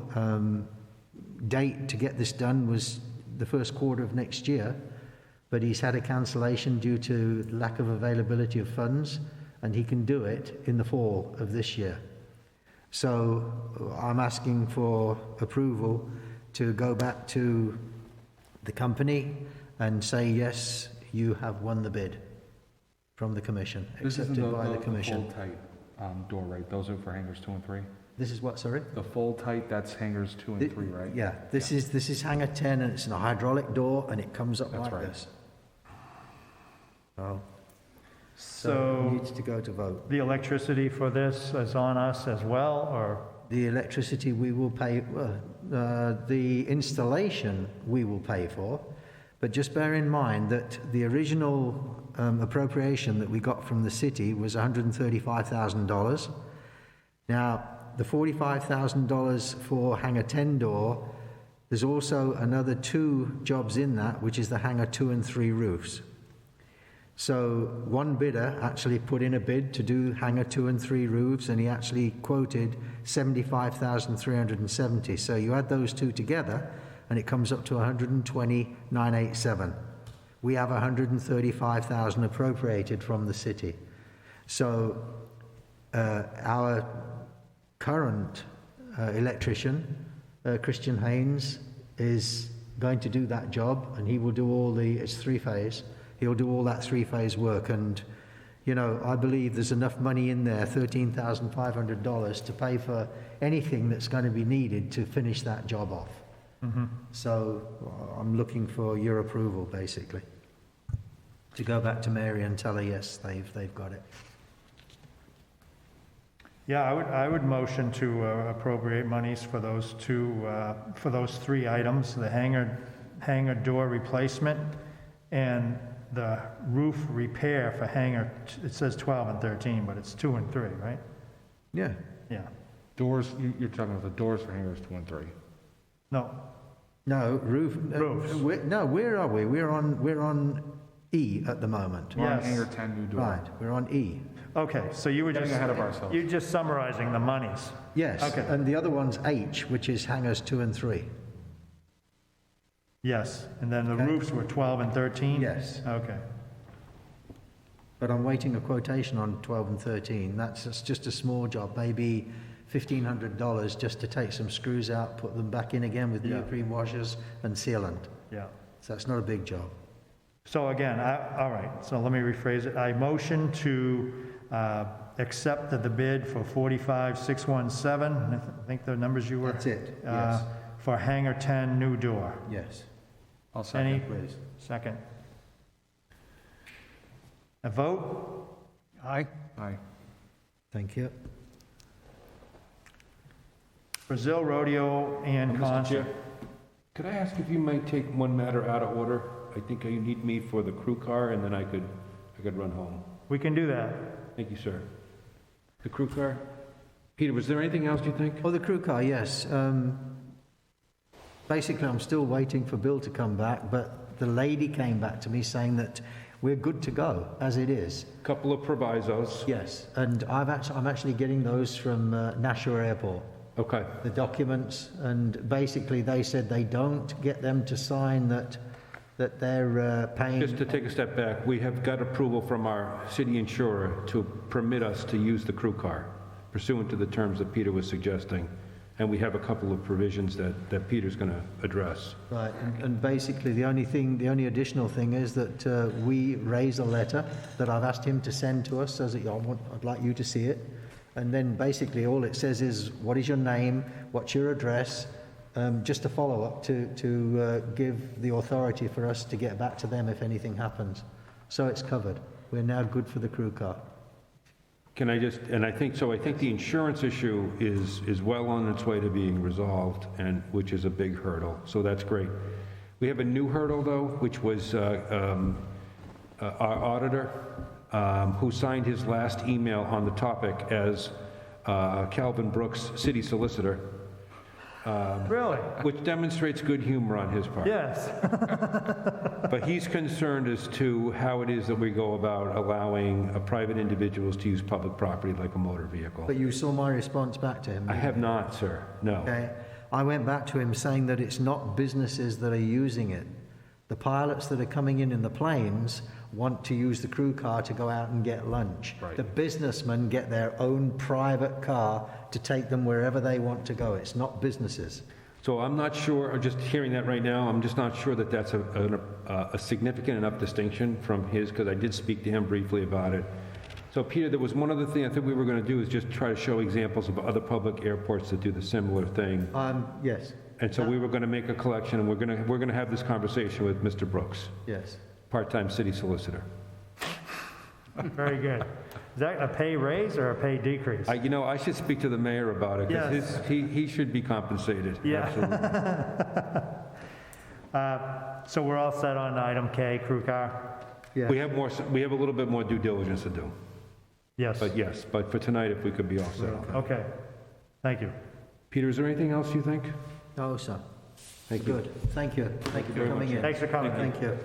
date to get this done was the first quarter of next year, but he's had a cancellation due to lack of availability of funds, and he can do it in the fall of this year. So I'm asking for approval to go back to the company and say, yes, you have won the bid from the commission, accepted by the commission. The full tight door, right? Those are for hangars 2 and 3? This is what, sorry? The full tight, that's hangars 2 and 3, right? Yeah, this is hangar 10, and it's a hydraulic door, and it comes up like right. this. So it needs to go to vote. The electricity for this is on us as well, or The electricity we will pay, the installation we will pay for, but just bear in mind that the original appropriation that we got from the city was $135,000. Now, the $45,000 for hangar 10 door, there's also another 2 jobs in that, which is the hangar 2 and 3 roofs. So one bidder actually put in a bid to do hangar 2 and 3 roofs, and he actually quoted $75,370. So you add those 2 together, and it comes up to $120,987. We have $135,000 appropriated from the city. So our current electrician, Christian Haynes, is going to do that job, and he will do all the, it's 3-phase, he'll do all that 3-phase work. And, you know, I believe there's enough money in there, $13,500, to pay for anything that's going to be needed to finish that job off. So I'm looking for your approval, basically, to go back to Mary and tell her, yes, they've got it. Yeah, I would motion to appropriate monies for those 3 items, the hangar door replacement and the roof repair for hangar, it says 12 and 13, but it's 2 and 3, right? Yeah. Yeah. Doors, you're talking about the doors for hangars 2 and 3. No, roof. Roofs. Where are we? We're on E at the moment. We're on Yes. hangar 10 new door. Right, we're on E. Okay, so you were Getting just... ahead of ourselves. You're just summarizing the monies. Yes, Okay. and the other one's H, which is hangars 2 and 3. Yes, and then the Okay. roofs were 12 and 13? Yes. Okay. But I'm waiting a quotation on 12 and 13. That's just a small job, maybe $1,500 just to take some screws out, put them back in again with Yeah. neoprene washers and sealant. Yeah. So that's not a big job. So again, all right, so let me rephrase it. I motion to accept the bid for 45,617, I think the numbers you were... That's it, yes. For hangar 10 new door. Yes. I'll second. Any? Please. Second. A vote? Aye? Aye. Thank you. Brazil Rodeo and Mr. Concert. Chair, could I ask if you might take one matter out of order? I think you need me for the crew car, and then I could run home. We can do that. Thank you, sir. The crew car? Peter, was there anything else you think? Oh, the crew car, yes. Basically, I'm still waiting for Bill to come back, but the lady came back to me saying that we're good to go, as it is. Couple of provisos. Yes, and I'm actually getting those from Nashua Airport. Okay. The documents, and basically they said they don't get them to sign that they're paying. Just to take a step back, we have got approval from our city insurer to permit us to use the crew car pursuant to the terms that Peter was suggesting. And we have a couple of provisions that Peter's going to address. Right, and basically the only additional thing is that we raise a letter that I've asked him to send to us, says that I'd like you to see it. And then basically all it says is, what is your name, what's your address, just a follow-up to give the authority for us to get back to them if anything happens. So it's covered. We're now good for the crew car. Can I just, and I think the insurance issue is well on its way to being resolved, and which is a big hurdle, so that's great. We have a new hurdle, though, which was our auditor, who signed his last email on the topic as Calvin Brooks, city solicitor. Really? Which demonstrates good humor on his part. Yes. But he's concerned as to how it is that we go about allowing private individuals to use public property like a motor vehicle. But you saw my response back to him? I have not, sir, no. Okay. I went back to him saying that it's not businesses that are using it. The pilots that are coming in the planes want to use the crew car to go out and get lunch. Right. The businessmen get their own private car to take them wherever they want to go. It's not businesses. So I'm not sure, just hearing that right now, I'm just not sure that that's a significant enough distinction from his, because I did speak to him briefly about it. So Peter, there was one other thing I think we were going to do is just try to show examples of other public airports that do the similar thing. Yes. And so we were going to make a collection, and we're going to have this conversation with Mr. Brooks, Yes. part-time city solicitor. Very good. Is that a pay raise or a pay decrease? You know, I should speak to the mayor about it, because Yes. he should be compensated. Yeah. Absolutely. So we're all set on item K, crew car? Yeah. We have a little bit more due diligence to do. Yes. But yes, but for tonight, if we could be all set. Okay, thank you. Peter, is there anything else you think? No, sir. Thank you. Good. Thank you. Thank you for very coming much. in. Thanks for coming. Thank you.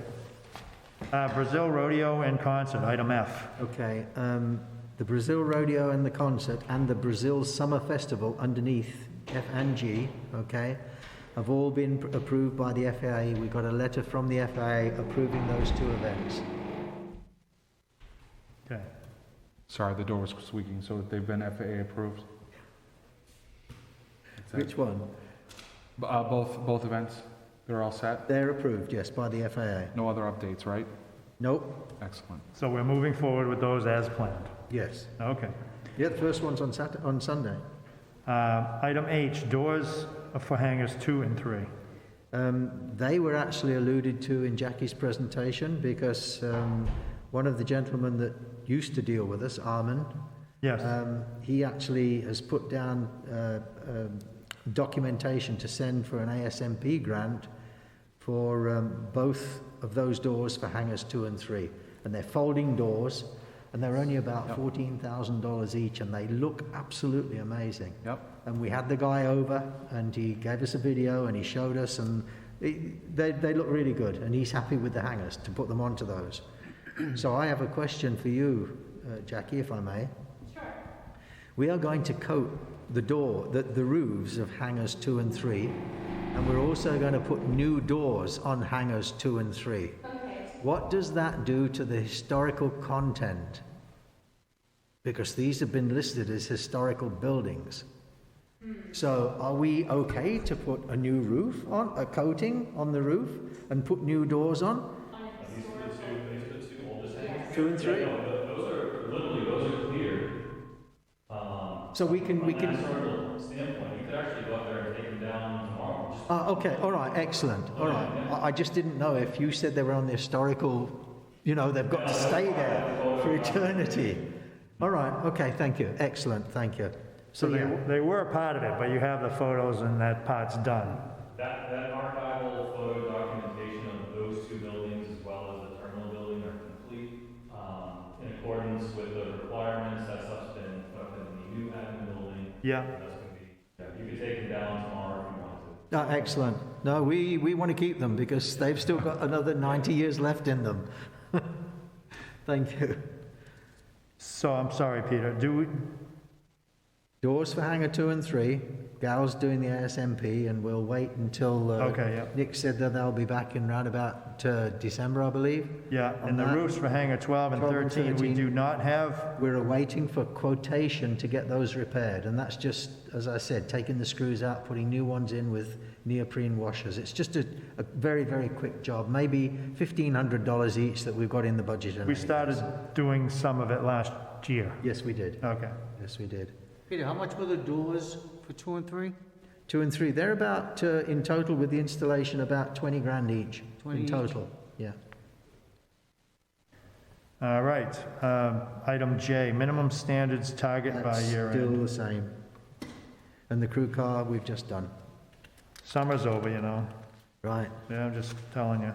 Brazil Rodeo and Concert, item F. Okay, the Brazil Rodeo and the concert and the Brazil Summer Festival underneath F and G, okay, have all been approved by the FAA. We got a letter from the FAA approving those two events. Okay. Sorry, the door was squeaking, so they've been FAA approved? That's it. Which one? Both events, they're all set? They're approved, yes, by the FAA. No other updates, right? Nope, Excellent. So we're moving forward with those as planned. yes. Okay. Yeah, the first one's on on Sunday. Item H, doors for hangars 2 and 3. They were actually alluded to in Jackie's presentation because one of the gentlemen that used to deal with us, Armin, Yes. he actually has put down documentation to send for an ASMP grant for both of those doors for hangars 2 and 3. And they're folding doors, and they're only about $14,000 each, and they look absolutely amazing. Yep. And we had the guy over, and he gave us a video, and he showed us, and they look really good, and he's happy with the hangers to put them onto those. So I have a question for you, Jackie, if I may. Sure. We are going to coat the roofs of hangars 2 and 3, and we're also going to put new doors on hangars 2 and 3. Okay. What does that do to the historical content? Because these have been listed as historical buildings. So are we okay to put a new roof on, a coating on the roof, and put new doors on? 2 and 3? Those are clear. So we can, Historical standpoint, you could actually go out there and take them down tomorrow. okay, all right, excellent, all right. I just didn't know if you said they were on the historical, you know, they've got to stay there for eternity. All right, okay, thank you, excellent, thank you. So they were a part of it, but you have the photos and that part's done. That archival photo documentation of those two buildings as well as the terminal building are complete, in accordance with the requirements. That stuff's been put up in the new admin building. Yeah. That's gonna be, you could take them down tomorrow if you wanted to. Excellent. No, we want to keep them because they've still got another 90 years left in them. Thank you. So I'm sorry, Peter, Doors for hangar 2 and 3. Gal's doing the ASMP, and we'll wait until Okay, yeah. Nick said that they'll be back in round about December, I believe. Yeah, On and the that, roofs for hangar 12 and 12 and 13, we 13. do not have. We're awaiting for quotation to get those repaired, and that's just, as I said, taking the screws out, putting new ones in with neoprene washers. It's just a very, very quick job, maybe $1,500 each that we've got in the budget. We started doing some of it last year. Yes, we did. Okay. Yes, we did. Peter, how much were the doors for 2 and 3? 2 and 3, they're about, in total with the installation, about 20 grand each. 20 in each? total, yeah. All right. Item J, minimum standards target by That's year still end. the same. And the crew car, we've just done. Summer's over, you know. Right. Yeah, I'm just telling you.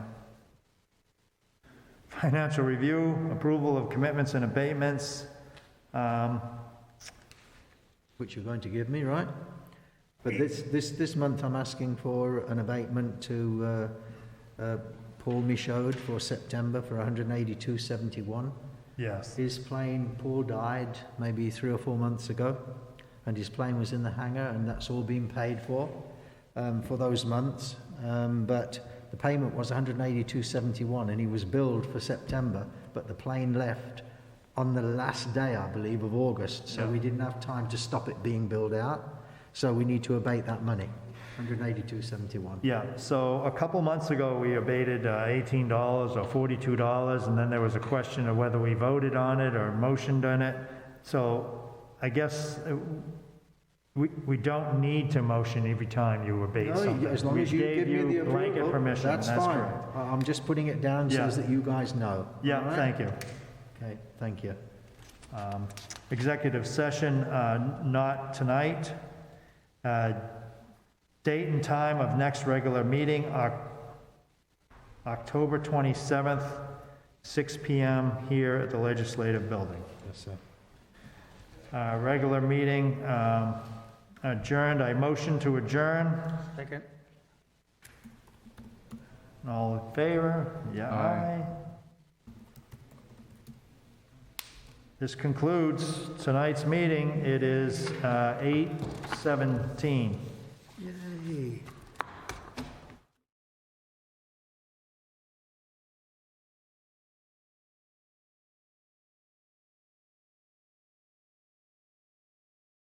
Financial review, approval of commitments and abatements. Which you're going to give me, right? But this month I'm asking for an abatement to Paul Michaud for September for 182.71. Yes. His plane, Paul died maybe 3 or 4 months ago, and his plane was in the hangar, and that's all been paid for those months. But the payment was 182.71, and he was billed for September, but the plane left on the last day, I believe, of August, so we didn't have time to stop it being billed out. So we need to abate that money, 182.71. Yeah, so a couple months ago, we abated $18 or $42, and then there was a question of whether we voted on it or motioned on it. So I guess we don't need to motion every time you abate something. No, as long as you give me the We gave you blanket approval, permission, that's that's fine. correct. I'm just putting it down so Yeah. that you guys know. Yeah, All right? thank you. Okay, thank you. Executive session, not tonight. Date and time of next regular meeting, October 27th, 6 PM here at the Legislative Building. Yes, sir. Regular meeting adjourned. I motion to adjourn. Second. All in favor? Yeah, Aye. aye. This concludes tonight's meeting. It is 8:17.